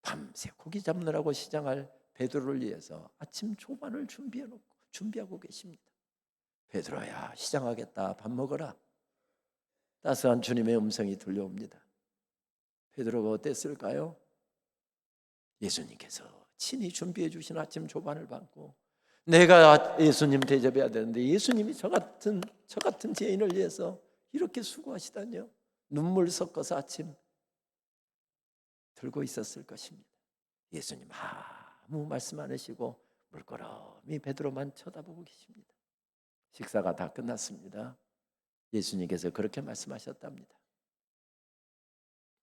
밤새 고기 잡느라고 시장할 베드로를 위해서 아침 조반을 준비하고 계십니다. 베드로야, 시장하겠다, 밥 먹어라. 따스한 주님의 음성이 들려옵니다. 베드로가 어땠을까요? 예수님께서 친히 준비해 주신 아침 조반을 받고 내가 예수님 대접해야 되는데 예수님이 저 같은 죄인을 위해서 이렇게 수고하시다니요. 눈물 섞어서 아침 들고 있었을 것입니다. 예수님 아무 말씀 안 하시고 물끄러미 베드로만 쳐다보고 계십니다. 식사가 다 끝났습니다. 예수님께서 그렇게 말씀하셨답니다.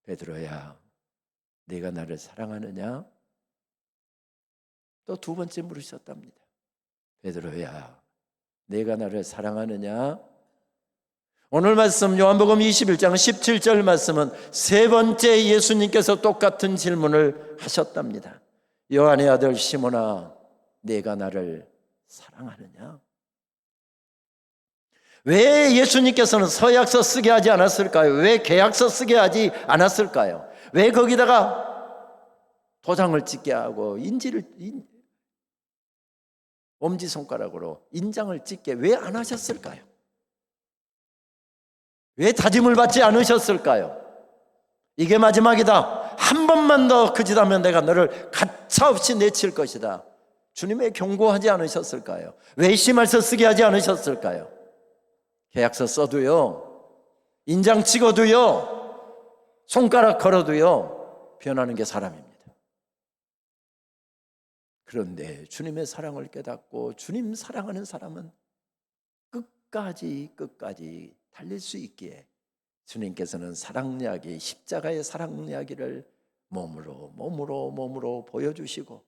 베드로야, 네가 나를 사랑하느냐? 또 두 번째 물으셨답니다. 베드로야, 네가 나를 사랑하느냐? 오늘 말씀 요한복음 21장 17절 말씀은 세 번째 예수님께서 똑같은 질문을 하셨답니다. 요한의 아들 시몬아, 네가 나를 사랑하느냐? 왜 예수님께서는 서약서 쓰게 하지 않았을까요? 왜 계약서 쓰게 하지 않았을까요? 왜 거기다가 도장을 찍게 하고 엄지손가락으로 인장을 찍게 왜 안 하셨을까요? 왜 다짐을 받지 않으셨을까요? 이게 마지막이다. 한 번만 더 그 짓 하면 내가 너를 가차없이 내칠 것이다. 주님의 경고하지 않으셨을까요? 외심할서 쓰게 하지 않으셨을까요? 계약서 써도요, 인장 찍어도요, 손가락 걸어도요, 변하는 게 사람입니다. 그런데 주님의 사랑을 깨닫고 주님 사랑하는 사람은 끝까지 달릴 수 있기에 주님께서는 사랑 이야기, 십자가의 사랑 이야기를 몸으로 보여주시고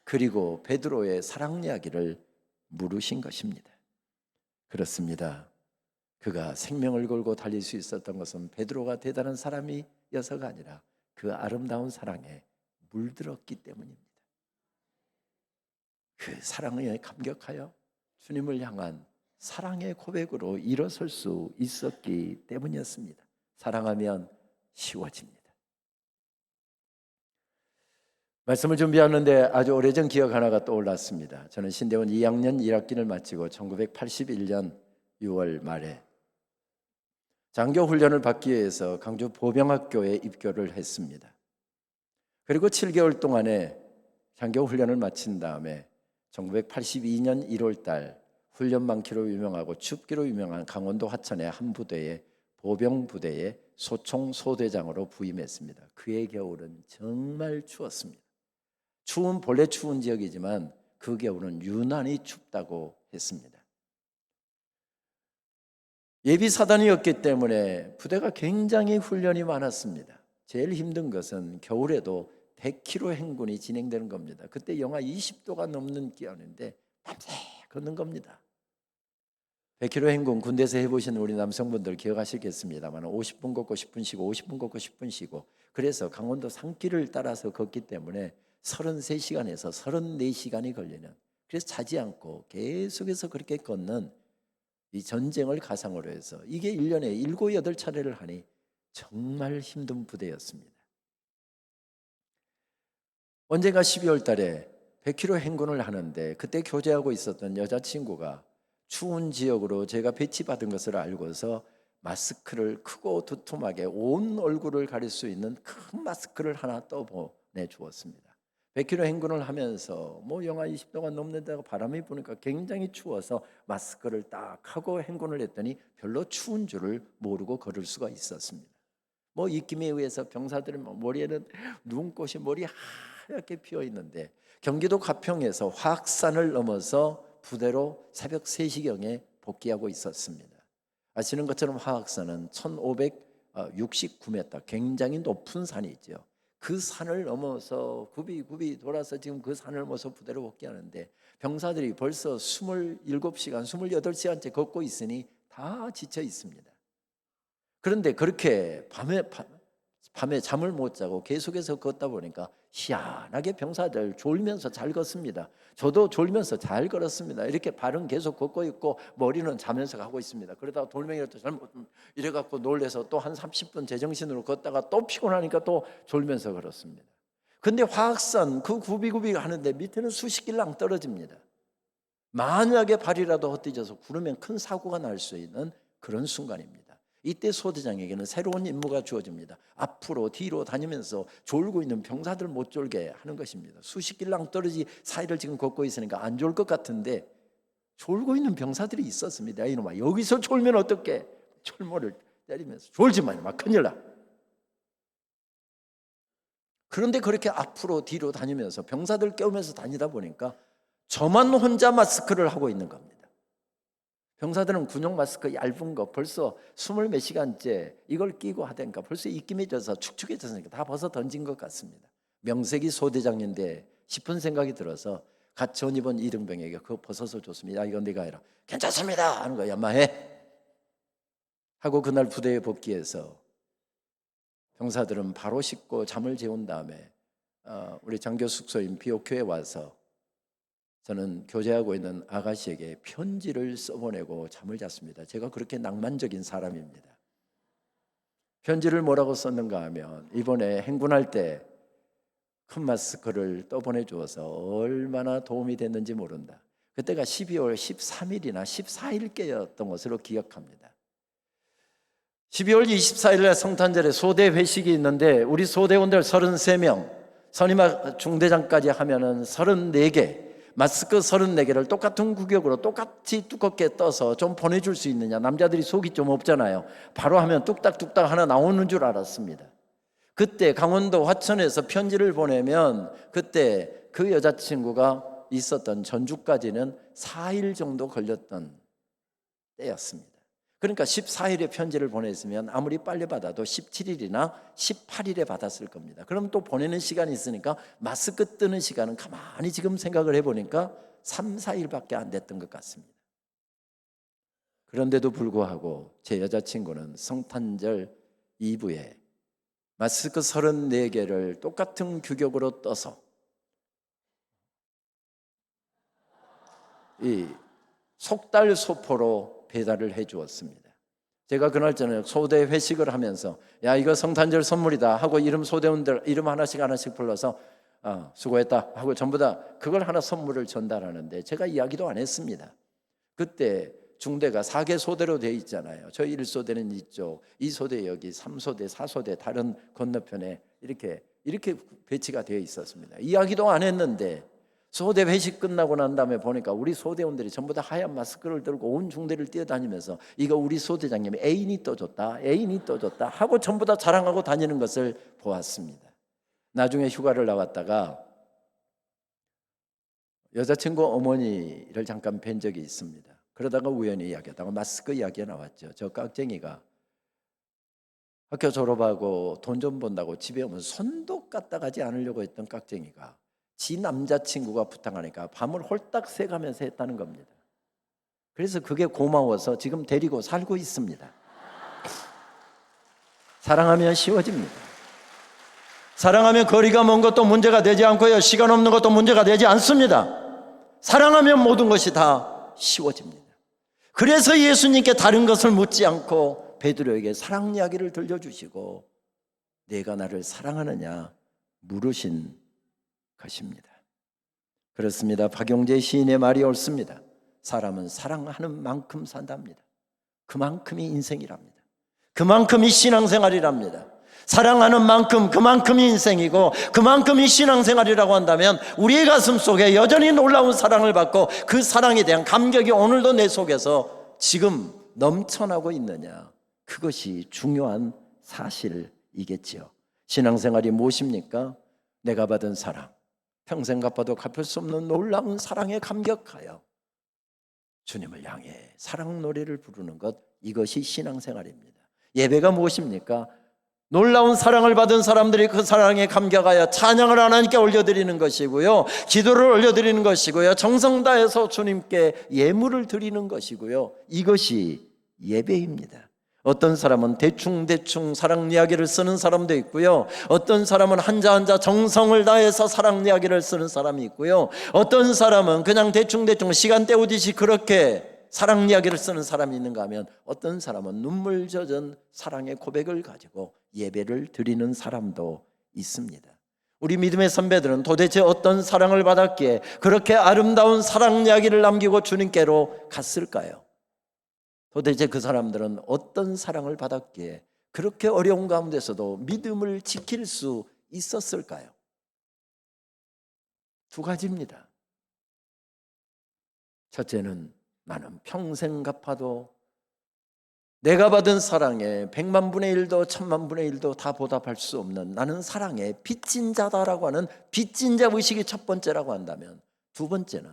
그리고 베드로의 사랑 이야기를 물으신 것입니다. 그렇습니다. 그가 생명을 걸고 달릴 수 있었던 것은 베드로가 대단한 사람이어서가 아니라 그 아름다운 사랑에 물들었기 때문입니다. 그 사랑에 감격하여 주님을 향한 사랑의 고백으로 일어설 수 있었기 때문이었습니다. 사랑하면 쉬워집니다. 말씀을 준비하는데 아주 오래전 기억 하나가 떠올랐습니다. 저는 신대원 2학년 1학기를 마치고 1981년 6월 말에 장교 훈련을 받기 위해서 강주 보병학교에 입교를 했습니다. 그리고 7개월 동안의 장교 훈련을 마친 다음에 1982년 1월 달 훈련 많기로 유명하고 춥기로 유명한 강원도 화천의 한 부대의 보병 부대의 소총 소대장으로 부임했습니다. 그해 겨울은 정말 추웠습니다. 본래 추운 지역이지만 그 겨울은 유난히 춥다고 했습니다. 예비 사단이었기 때문에 부대가 굉장히 훈련이 많았습니다. 제일 힘든 것은 겨울에도 100km 행군이 진행되는 겁니다. 그때 영하 20도가 넘는 기온인데 밤새 걷는 겁니다. 100km 행군 군대에서 해보신 우리 남성분들 기억하시겠습니다만 50분 걷고 10분 쉬고 50분 걷고 10분 쉬고 그래서 강원도 산길을 따라서 걷기 때문에 33시간에서 34시간이 걸리는, 그래서 자지 않고 계속해서 그렇게 걷는 이 전쟁을 가상으로 해서 이게 1년에 7, 8차례를 하니 정말 힘든 부대였습니다. 언젠가 12월 달에 100km 행군을 하는데 그때 교제하고 있었던 여자친구가 추운 지역으로 제가 배치받은 것을 알고서 마스크를 크고 두툼하게 온 얼굴을 가릴 수 있는 큰 마스크를 하나 떠보내주었습니다. 100km 행군을 하면서 영하 20도가 넘는다고 바람이 부니까 굉장히 추워서 마스크를 딱 하고 행군을 했더니 별로 추운 줄을 모르고 걸을 수가 있었습니다. 입김에 의해서 병사들은 머리에는 눈꽃이 머리 하얗게 피어 있는데 경기도 가평에서 화학산을 넘어서 부대로 새벽 3시경에 복귀하고 있었습니다. 아시는 것처럼 화학산은 1569m, 굉장히 높은 산이죠. 그 산을 넘어서 굽이 돌아서 지금 그 산을 넘어서 부대로 복귀하는데 병사들이 벌써 27시간, 28시간째 걷고 있으니 다 지쳐 있습니다. 그런데 그렇게 밤에 잠을 못 자고 계속해서 걷다 보니까 희한하게 병사들 졸면서 잘 걷습니다. 저도 졸면서 잘 걸었습니다. 이렇게 발은 계속 걷고 있고 머리는 자면서 가고 있습니다. 그러다가 돌멩이를 또 잘못 이래갖고 놀래서 또 한 30분 제정신으로 걷다가 또 피곤하니까 또 졸면서 걸었습니다. 근데 화학산 그 굽이 하는데 밑에는 수십 길랑 떨어집니다. 만약에 발이라도 헛디뎌서 구르면 큰 사고가 날 수 있는 그런 순간입니다. 이때 소대장에게는 새로운 임무가 주어집니다. 앞으로 뒤로 다니면서 졸고 있는 병사들 못 졸게 하는 것입니다. 수십 길랑 떨어지 사이를 지금 걷고 있으니까 안 졸 것 같은데 졸고 있는 병사들이 있었습니다. 이놈아, 여기서 졸면 어떡해? 철모를 때리면서 졸지 마요, 막 큰일 나. 그런데 그렇게 앞으로 뒤로 다니면서 병사들 깨우면서 다니다 보니까 저만 혼자 마스크를 하고 있는 겁니다. 병사들은 군용 마스크 얇은 거 벌써 20몇 시간째 이걸 끼고 하다니까 벌써 입김이 져서 축축해졌으니까 다 벗어 던진 것 같습니다. 명색이 소대장인데 싶은 생각이 들어서 갓 전 입은 이등병에게 그거 벗어서 줬습니다. 이건 네가 해라. 괜찮습니다 하는 거야. 야마해 하고 그날 부대에 복귀해서 병사들은 바로 씻고 잠을 재운 다음에 우리 장교 숙소인 비옥교에 와서 저는 교제하고 있는 아가씨에게 편지를 써보내고 잠을 잤습니다. 제가 그렇게 낭만적인 사람입니다. 편지를 뭐라고 썼는가 하면 이번에 행군할 때 큰 마스크를 떠보내주어서 얼마나 도움이 됐는지 모른다. 그때가 12월 13일이나 14일께였던 것으로 기억합니다. 12월 24일에 성탄절에 소대 회식이 있는데 우리 소대원들 33명, 선임하 중대장까지 하면은 34개, 마스크 34개를 똑같은 구격으로 똑같이 두껍게 떠서 좀 보내줄 수 있느냐. 남자들이 속이 좀 없잖아요. 바로 하면 뚝딱뚝딱 하나 나오는 줄 알았습니다. 그때 강원도 화천에서 편지를 보내면 그때 그 여자친구가 있었던 전주까지는 4일 정도 걸렸던 때였습니다. 그러니까 14일에 편지를 보냈으면 아무리 빨리 받아도 17일이나 18일에 받았을 겁니다. 그럼 또 보내는 시간이 있으니까 마스크 뜨는 시간은 가만히 지금 생각을 해보니까 3, 4일밖에 안 됐던 것 같습니다. 그런데도 불구하고 제 여자친구는 성탄절 이브에 마스크 34개를 똑같은 규격으로 떠서 이 속달소포로 배달을 해 주었습니다. 제가 그날 저녁 소대 회식을 하면서 야 이거 성탄절 선물이다 하고 소대원들 이름 하나씩 불러서 수고했다 하고 전부 다 그걸 하나 선물을 전달하는데 제가 이야기도 안 했습니다. 그때 중대가 4개 소대로 되어 있잖아요. 저희 1소대는 이쪽, 2소대 여기, 3소대, 4소대 다른 건너편에 이렇게 배치가 되어 있었습니다. 이야기도 안 했는데 소대 회식 끝나고 난 다음에 보니까 우리 소대원들이 전부 다 하얀 마스크를 들고 온 중대를 뛰어다니면서 이거 우리 소대장님이 애인이 떠줬다 하고 전부 다 자랑하고 다니는 것을 보았습니다. 나중에 휴가를 나왔다가 여자친구 어머니를 잠깐 뵌 적이 있습니다. 그러다가 우연히 이야기하다가 마스크 이야기가 나왔죠. 저 깍쟁이가 학교 졸업하고 돈 좀 번다고 집에 오면 손도 까딱 가지 않으려고 했던 깍쟁이가 지 남자친구가 부탁하니까 밤을 홀딱 새가면서 했다는 겁니다. 그래서 그게 고마워서 지금 데리고 살고 있습니다. 사랑하면 쉬워집니다. 사랑하면 거리가 먼 것도 문제가 되지 않고요, 시간 없는 것도 문제가 되지 않습니다. 사랑하면 모든 것이 다 쉬워집니다. 그래서 예수님께 다른 것을 묻지 않고 베드로에게 사랑 이야기를 들려주시고 내가 나를 사랑하느냐 물으신 것입니다. 그렇습니다. 박용재 시인의 말이 옳습니다. 사람은 사랑하는 만큼 산답니다. 그만큼이 인생이랍니다. 그만큼이 신앙생활이랍니다. 사랑하는 만큼 그만큼이 인생이고 그만큼이 신앙생활이라고 한다면 우리의 가슴 속에 여전히 놀라운 사랑을 받고 그 사랑에 대한 감격이 오늘도 내 속에서 지금 넘쳐나고 있느냐, 그것이 중요한 사실이겠지요. 신앙생활이 무엇입니까? 내가 받은 사랑, 평생 갚아도 갚을 수 없는 놀라운 사랑에 감격하여 주님을 향해 사랑 노래를 부르는 것, 이것이 신앙생활입니다. 예배가 무엇입니까? 놀라운 사랑을 받은 사람들이 그 사랑에 감격하여 찬양을 하나님께 올려드리는 것이고요, 기도를 올려드리는 것이고요, 정성 다해서 주님께 예물을 드리는 것이고요, 이것이 예배입니다. 어떤 사람은 대충 사랑 이야기를 쓰는 사람도 있고요, 어떤 사람은 한자 정성을 다해서 사랑 이야기를 쓰는 사람이 있고요, 어떤 사람은 그냥 대충 시간 때우듯이 그렇게 사랑 이야기를 쓰는 사람이 있는가 하면, 어떤 사람은 눈물 젖은 사랑의 고백을 가지고 예배를 드리는 사람도 있습니다. 우리 믿음의 선배들은 도대체 어떤 사랑을 받았기에 그렇게 아름다운 사랑 이야기를 남기고 주님께로 갔을까요? 도대체 그 사람들은 어떤 사랑을 받았기에 그렇게 어려운 가운데서도 믿음을 지킬 수 있었을까요? 두 가지입니다. 첫째는, 나는 평생 갚아도 내가 받은 사랑에 100만 분의 1도 1000만 분의 1도 다 보답할 수 없는, 나는 사랑의 빚진 자다라고 하는 빚진 자 의식이 첫 번째라고 한다면, 두 번째는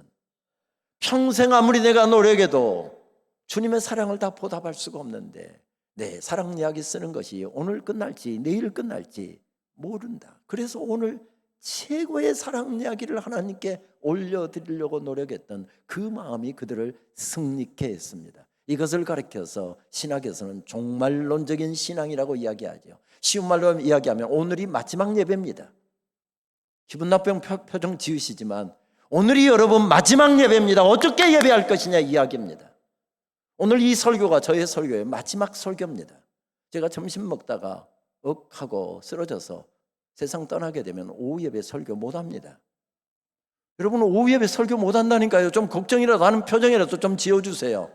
평생 아무리 내가 노력해도 주님의 사랑을 다 보답할 수가 없는데 내 사랑 이야기 쓰는 것이 오늘 끝날지 내일 끝날지 모른다. 그래서 오늘 최고의 사랑 이야기를 하나님께 올려드리려고 노력했던 그 마음이 그들을 승리케 했습니다. 이것을 가리켜서 신학에서는 종말론적인 신앙이라고 이야기하죠. 쉬운 말로 이야기하면 오늘이 마지막 예배입니다. 기분 나쁜 표정 지으시지만 오늘이 여러분 마지막 예배입니다. 어떻게 예배할 것이냐 이야기입니다. 오늘 이 설교가 저의 설교의 마지막 설교입니다. 제가 점심 먹다가 억하고 쓰러져서 세상 떠나게 되면 오후 예배 설교 못합니다. 여러분, 오후 예배 설교 못한다니까요. 좀 걱정이라도 하는 표정이라도 좀 지어주세요.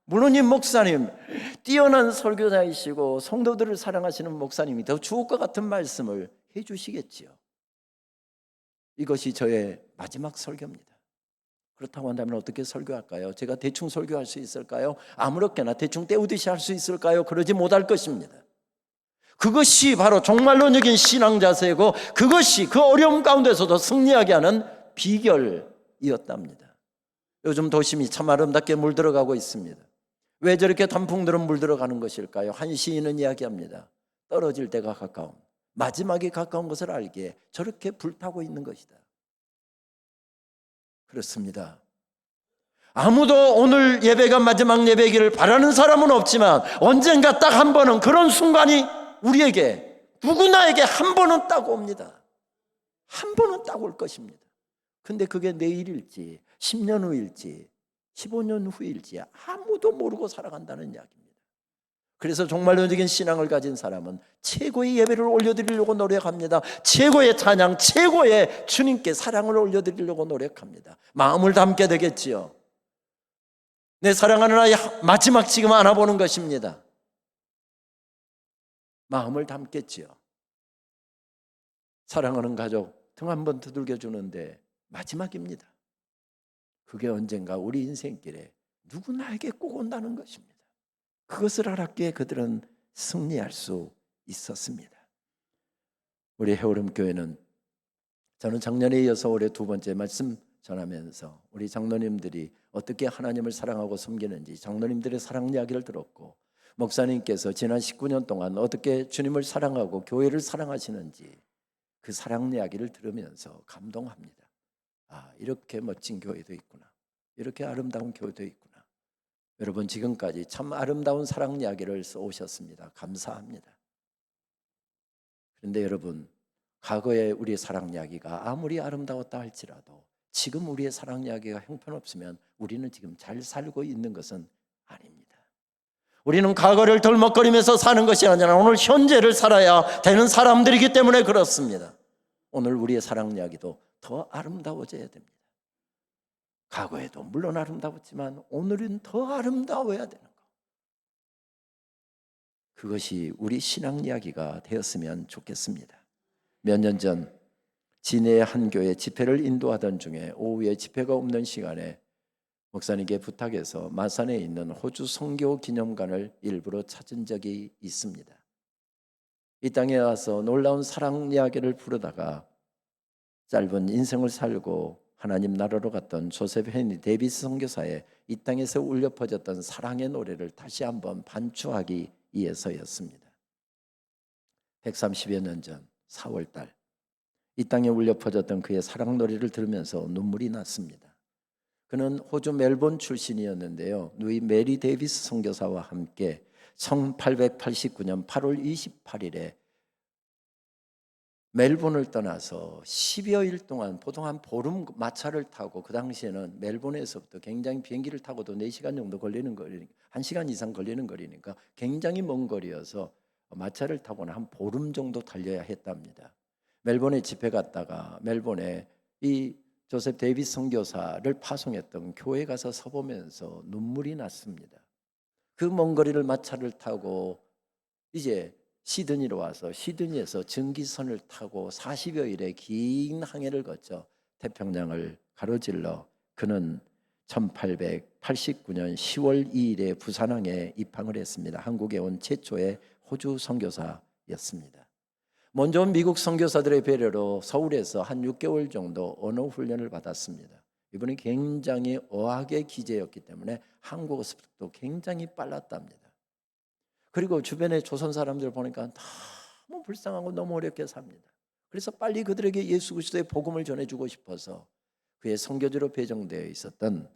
물론 이 목사님 뛰어난 설교자이시고 성도들을 사랑하시는 목사님이 더 주옥 것 같은 말씀을 해주시겠지요. 이것이 저의 마지막 설교입니다. 그렇다고 한다면 어떻게 설교할까요? 제가 대충 설교할 수 있을까요? 아무렇게나 대충 때우듯이 할 수 있을까요? 그러지 못할 것입니다. 그것이 바로 종말론적인 신앙 자세고, 그것이 그 어려움 가운데서도 승리하게 하는 비결이었답니다. 요즘 도심이 참 아름답게 물들어가고 있습니다. 왜 저렇게 단풍들은 물들어가는 것일까요? 한 시인은 이야기합니다. 떨어질 때가 가까운, 마지막이 가까운 것을 알기에 저렇게 불타고 있는 것이다. 그렇습니다. 아무도 오늘 예배가 마지막 예배이기를 바라는 사람은 없지만 언젠가 딱 한 번은 그런 순간이 우리에게, 누구나에게 한 번은 딱 옵니다. 한 번은 딱 올 것입니다. 근데 그게 내일일지 10년 후일지 15년 후일지 아무도 모르고 살아간다는 이야기입니다. 그래서 종말론적인 신앙을 가진 사람은 최고의 예배를 올려드리려고 노력합니다. 최고의 찬양, 최고의 주님께 사랑을 올려드리려고 노력합니다. 마음을 담게 되겠지요. 내 사랑하는 아이 마지막 지금 안아보는 것입니다. 마음을 담겠지요. 사랑하는 가족 등 한번 두들겨 주는데 마지막입니다. 그게 언젠가 우리 인생길에 누구나에게 꼭 온다는 것입니다. 그것을 알았기에 그들은 승리할 수 있었습니다. 우리 해오름교회는, 저는 작년에 이어서 올해 두 번째 말씀 전하면서 우리 장로님들이 어떻게 하나님을 사랑하고 섬기는지 장로님들의 사랑 이야기를 들었고, 목사님께서 지난 19년 동안 어떻게 주님을 사랑하고 교회를 사랑하시는지 그 사랑 이야기를 들으면서 감동합니다. 아, 이렇게 멋진 교회도 있구나, 이렇게 아름다운 교회도 있구나. 여러분, 지금까지 참 아름다운 사랑 이야기를 써오셨습니다. 감사합니다. 그런데 여러분, 과거의 우리의 사랑 이야기가 아무리 아름다웠다 할지라도 지금 우리의 사랑 이야기가 형편없으면 우리는 지금 잘 살고 있는 것은 아닙니다. 우리는 과거를 덜먹거리면서 사는 것이 아니라 오늘 현재를 살아야 되는 사람들이기 때문에 그렇습니다. 오늘 우리의 사랑 이야기도 더 아름다워져야 됩니다. 과거에도 물론 아름다웠지만 오늘은 더 아름다워야 되는 것, 그것이 우리 신앙 이야기가 되었으면 좋겠습니다. 몇 년 전 진해의 한 교회 집회를 인도하던 중에 오후에 집회가 없는 시간에 목사님께 부탁해서 마산에 있는 호주 선교 기념관을 일부러 찾은 적이 있습니다. 이 땅에 와서 놀라운 사랑 이야기를 부르다가 짧은 인생을 살고 하나님 나라로 갔던 조셉 헨리 데이비스 선교사의 이 땅에서 울려 퍼졌던 사랑의 노래를 다시 한번 반추하기 위해서였습니다. 130여 년 전 4월 달 이 땅에 울려 퍼졌던 그의 사랑 노래를 들으면서 눈물이 났습니다. 그는 호주 멜본 출신이었는데요. 누이 메리 데이비스 선교사와 함께 1889년 8월 28일에 멜본을 떠나서 10여일 동안 보통 한 보름 마차를 타고, 그 당시에는 멜본에서부터 굉장히 비행기를 타고도 4시간 정도 걸리는 거리니까 1시간 이상 걸리는 거리니까 굉장히 먼 거리여서 마차를 타고는 한 보름 정도 달려야 했답니다. 멜본에 집회 갔다가 멜본에 이 조셉 데이비스 선교사를 파송했던 교회 가서 서보면서 눈물이 났습니다. 그 먼 거리를 마차를 타고 이제 시드니로 와서 시드니에서 전기선을 타고 40여일의 긴 항해를 거쳐 태평양을 가로질러 그는 1889년 10월 2일에 부산항에 입항을 했습니다. 한국에 온 최초의 호주 선교사였습니다. 먼저 온 미국 선교사들의 배려로 서울에서 한 6개월 정도 언어 훈련을 받았습니다. 이분이 굉장히 어학의 기재였기 때문에 한국어 습득도 굉장히 빨랐답니다. 그리고 주변의 조선 사람들 보니까 너무 불쌍하고 너무 어렵게 삽니다. 그래서 빨리 그들에게 예수 그리스도의 복음을 전해주고 싶어서 그의 선교지로 배정되어 있었던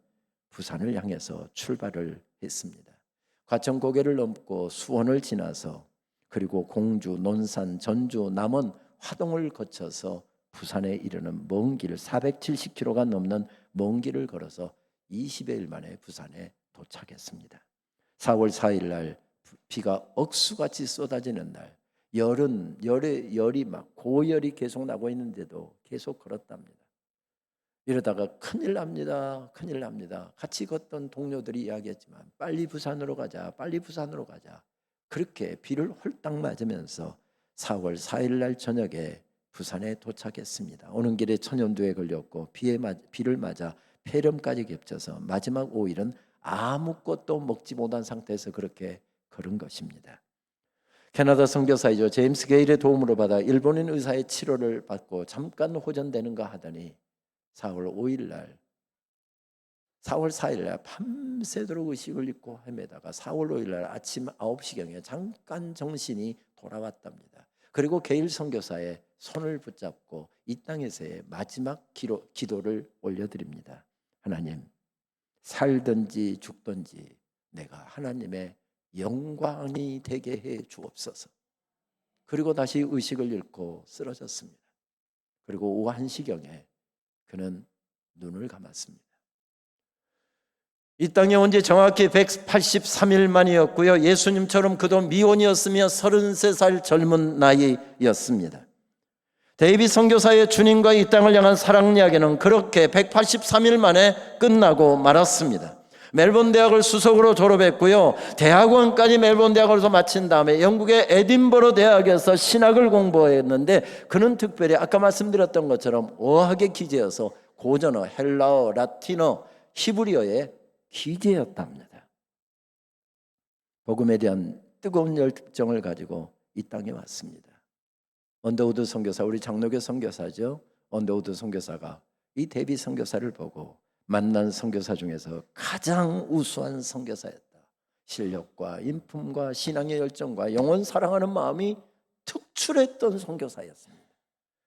부산을 향해서 출발을 했습니다. 과천 고개를 넘고 수원을 지나서 그리고 공주, 논산, 전주, 남원, 화동을 거쳐서 부산에 이르는 먼 길, 470km가 넘는 먼 길을 걸어서 20여일 만에 부산에 도착했습니다. 4월 4일 날 비가 억수같이 쏟아지는 날, 열이 막 고열이 계속 나고 있는데도 계속 걸었답니다. 이러다가 큰일 납니다. 큰일 납니다. 같이 걷던 동료들이 이야기했지만 빨리 부산으로 가자, 빨리 부산으로 가자. 그렇게 비를 홀딱 맞으면서 4월 4일 날 저녁에 부산에 도착했습니다. 오는 길에 천연두에 걸렸고 비를 맞아 폐렴까지 겹쳐서 마지막 5일은 아무것도 먹지 못한 상태에서 그렇게 걸은 것입니다. 캐나다 선교사이죠. 제임스 게일의 도움으로 받아 일본인 의사의 치료를 받고 잠깐 호전되는가 하더니 4월 5일 날 4월 4일 날 밤새도록 의식을 잃고 헤매다가 4월 5일 날 아침 9시경에 잠깐 정신이 돌아왔답니다. 그리고 게일 선교사의 손을 붙잡고 이 땅에서의 마지막 기도를 올려드립니다. 하나님, 살든지 죽든지 내가 하나님의 영광이 되게 해 주옵소서. 그리고 다시 의식을 잃고 쓰러졌습니다. 그리고 오후 1시경에 그는 눈을 감았습니다. 이 땅에 온 지 정확히 183일 만이었고요. 예수님처럼 그도 미혼이었으며 33살 젊은 나이였습니다. 데이빗 선교사의 주님과 이 땅을 향한 사랑 이야기는 그렇게 183일 만에 끝나고 말았습니다. 멜본 대학을 수석으로 졸업했고요. 대학원까지 멜본 대학에서 마친 다음에 영국의 에딘버러 대학에서 신학을 공부했는데 그는 특별히 아까 말씀드렸던 것처럼 어학의 기재여서 고전어, 헬라어, 라틴어, 히브리어의 기재였답니다. 복음에 대한 뜨거운 열정을 가지고 이 땅에 왔습니다. 언더우드 선교사, 우리 장로교 선교사죠. 언더우드 선교사가 이 데이빗 선교사를 보고 만난 선교사 중에서 가장 우수한 선교사였다. 실력과 인품과 신앙의 열정과 영원 사랑하는 마음이 특출했던 선교사였습니다.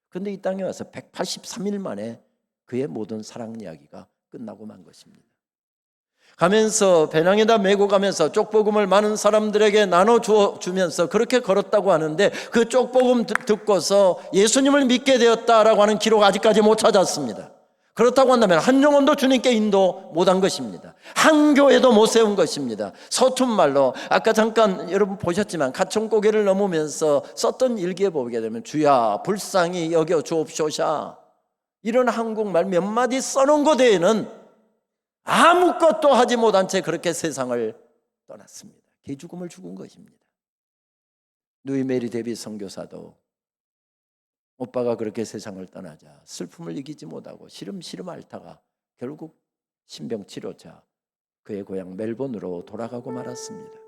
그런데 이 땅에 와서 183일 만에 그의 모든 사랑 이야기가 끝나고 만 것입니다. 가면서 배낭에다 메고 가면서 쪽복음을 많은 사람들에게 나눠주면서 그렇게 걸었다고 하는데 그 쪽복음 듣고서 예수님을 믿게 되었다라고 하는 기록 아직까지 못 찾았습니다. 그렇다고 한다면 한 영혼도 주님께 인도 못한 것입니다. 한 교회도 못 세운 것입니다. 서툰 말로 아까 잠깐 여러분 보셨지만 가천고개를 넘으면서 썼던 일기에 보게 되면 주야 불쌍히 여겨 주옵소서, 이런 한국말 몇 마디 써놓은 것 외에는 아무것도 하지 못한 채 그렇게 세상을 떠났습니다. 개죽음을 죽은 것입니다. 누이 메리 데이빗 선교사도 오빠가 그렇게 세상을 떠나자 슬픔을 이기지 못하고 시름시름 앓다가 결국 신병치료차 그의 고향 멜본으로 돌아가고 말았습니다.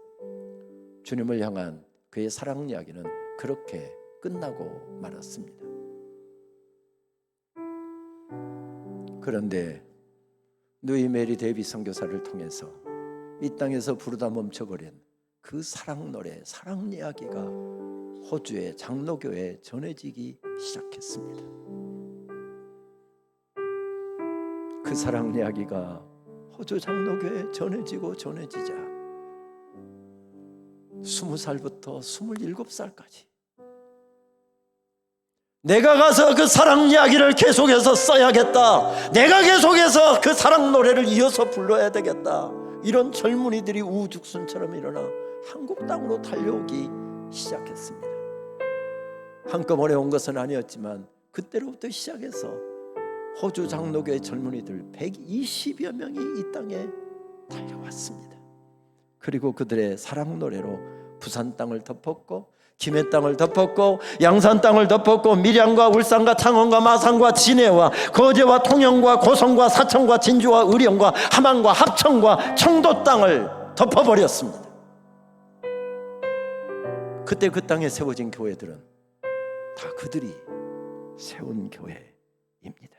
주님을 향한 그의 사랑 이야기는 그렇게 끝나고 말았습니다. 그런데 누이 메리 데이비 선교사를 통해서 이 땅에서 부르다 멈춰버린 그 사랑 노래, 사랑 이야기가 호주의 장로교회에 전해지기 시작했습니다. 그 사랑 이야기가 호주 장로교회에 전해지자 20살부터 27살까지 내가 가서 그 사랑 이야기를 계속해서 써야겠다, 내가 계속해서 그 사랑 노래를 이어서 불러야 되겠다, 이런 젊은이들이 우후죽순처럼 일어나 한국 땅으로 달려오기 시작했습니다. 한꺼번에 온 것은 아니었지만 그때로부터 시작해서 호주 장로교회 젊은이들 120여 명이 이 땅에 달려왔습니다. 그리고 그들의 사랑 노래로 부산 땅을 덮었고 김해 땅을 덮었고 양산 땅을 덮었고 밀양과 울산과 창원과 마산과 진해와 거제와 통영과 고성과 사천과 진주와 의령과 함안과 합천과 청도 땅을 덮어버렸습니다. 그때 그 땅에 세워진 교회들은 다 그들이 세운 교회입니다.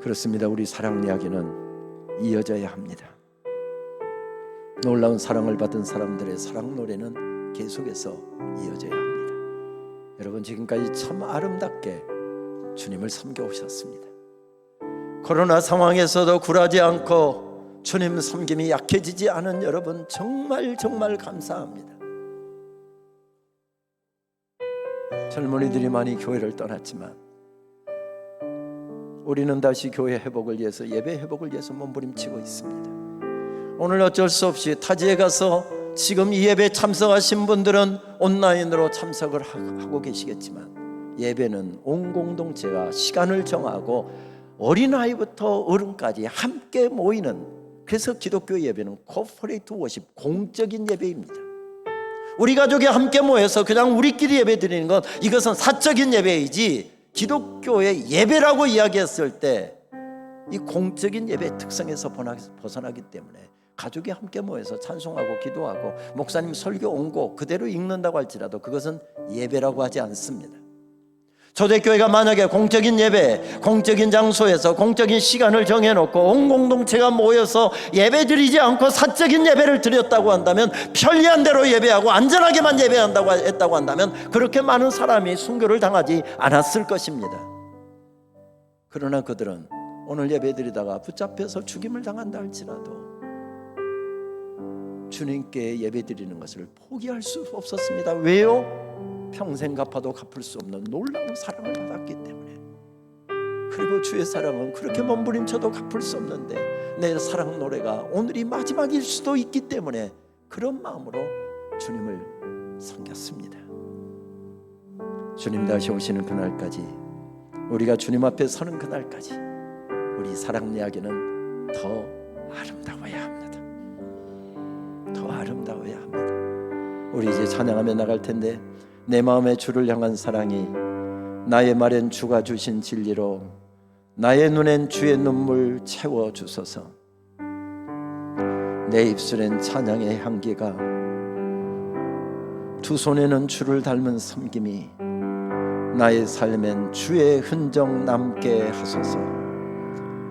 그렇습니다. 우리 사랑 이야기는 이어져야 합니다. 놀라운 사랑을 받은 사람들의 사랑 노래는 계속해서 이어져야 합니다. 여러분, 지금까지 참 아름답게 주님을 섬겨오셨습니다. 코로나 상황에서도 굴하지 않고 주님 섬김이 약해지지 않은 여러분, 정말 감사합니다. 젊은이들이 많이 교회를 떠났지만 우리는 다시 교회 회복을 위해서, 예배 회복을 위해서 몸부림치고 있습니다. 오늘 어쩔 수 없이 타지에 가서 지금 이 예배에 참석하신 분들은 온라인으로 참석을 하고 계시겠지만, 예배는 온 공동체가 시간을 정하고 어린아이부터 어른까지 함께 모이는, 그래서 기독교 예배는 코퍼레이트 워십, 공적인 예배입니다. 우리 가족이 함께 모여서 그냥 우리끼리 예배 드리는 건, 이것은 사적인 예배이지, 기독교의 예배라고 이야기했을 때 이 공적인 예배의 특성에서 벗어나기 때문에 가족이 함께 모여서 찬송하고 기도하고 목사님 설교 옹고 그대로 읽는다고 할지라도 그것은 예배라고 하지 않습니다. 초대교회가 만약에 공적인 예배, 공적인 장소에서 공적인 시간을 정해놓고 온 공동체가 모여서 예배 드리지 않고 사적인 예배를 드렸다고 한다면, 편리한 대로 예배하고 안전하게만 예배한다고 했다고 한다면 그렇게 많은 사람이 순교를 당하지 않았을 것입니다. 그러나 그들은 오늘 예배 드리다가 붙잡혀서 죽임을 당한다 할지라도 주님께 예배 드리는 것을 포기할 수 없었습니다. 왜요? 평생 갚아도 갚을 수 없는 놀라운 사랑을 받았기 때문에. 그리고 주의 사랑은 그렇게 몸부림쳐도 갚을 수 없는데 내 사랑 노래가 오늘이 마지막일 수도 있기 때문에 그런 마음으로 주님을 섬겼습니다. 주님 다시 오시는 그날까지, 우리가 주님 앞에 서는 그날까지 우리 사랑 이야기는 더 아름다워야 합니다. 더 아름다워야 합니다. 우리 이제 찬양하며 나갈 텐데, 내 마음에 주를 향한 사랑이 나의 말엔 주가 주신 진리로 나의 눈엔 주의 눈물 채워주소서. 내 입술엔 찬양의 향기가, 두 손에는 주를 닮은 섬김이, 나의 삶엔 주의 흔적 남게 하소서.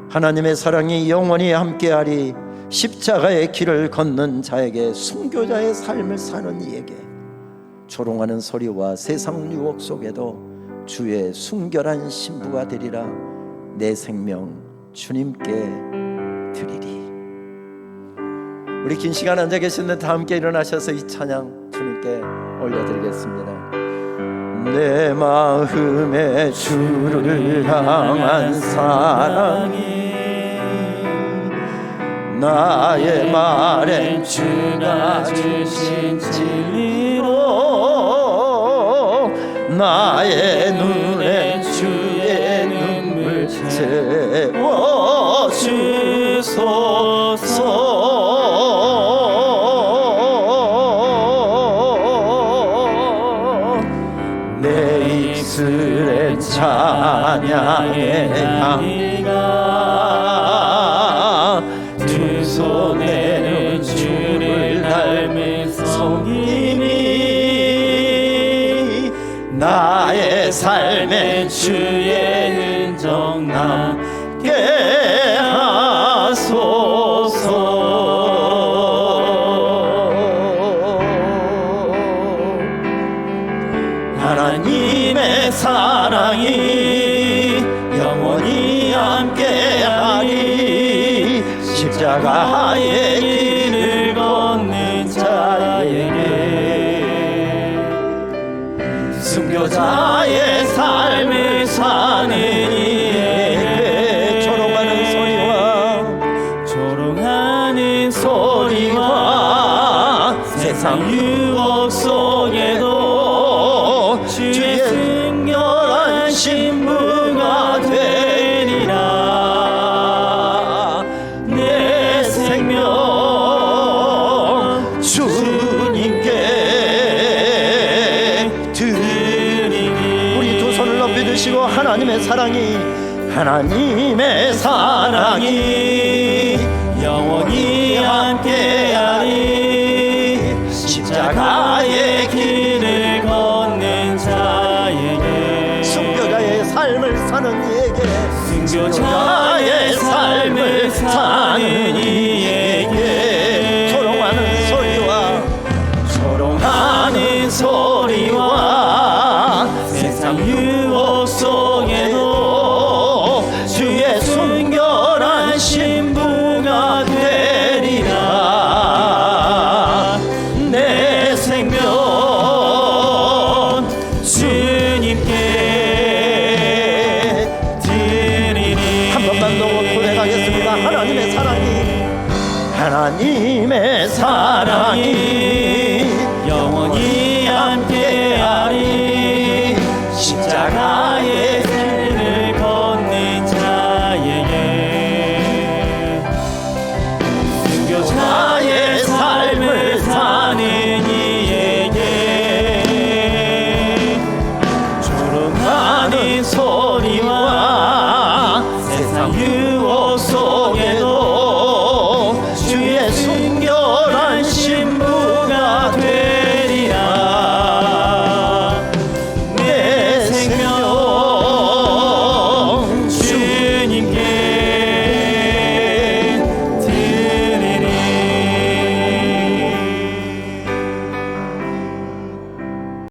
하나님의 사랑이 영원히 함께하리. 십자가의 길을 걷는 자에게, 순교자의 삶을 사는 이에게 조롱하는 소리와 세상 유혹 속에도 주의 순결한 신부가 되리라. 내 생명 주님께 드리리. 우리 긴 시간 앉아 계시는데 다 함께 일어나셔서 이 찬양 주님께 올려드리겠습니다. 내 마음에 주를 향한 사랑이, 나의 말엔 주가 주신 진리로 나의 눈에 주의 눈물 채워주소서. 내 입술에 찬양의 향기가, 두 손에는 주를 닮은 섬김이, 나의 삶에 주의 흔적 남게 하소서. 하나님의 사랑이 영원히 함께하리. 십자가의 길을 걷는 자에게 순교자의 삶을 사는 이에게 조롱하는 소리와 세상 유혹 속에도 주의 순결한 신부가 되리라. 내 생명 주님께 드리니. 우리 두 손을 높이 드시고 하나님의 사랑이 영원히 함께하리. 십자가의 길을 걷는 자에게 순교자의 삶을 사는 이에게 순교자의 삶을 사는 이에게 조롱하는 소리와 세상 유혹 속에도 주의 순결한 신부가 되리라. 내 생명 주님께 드리니. 한 번만 더 고백하겠습니다. 하나님의 사랑이 영원히 함께하리. 십자가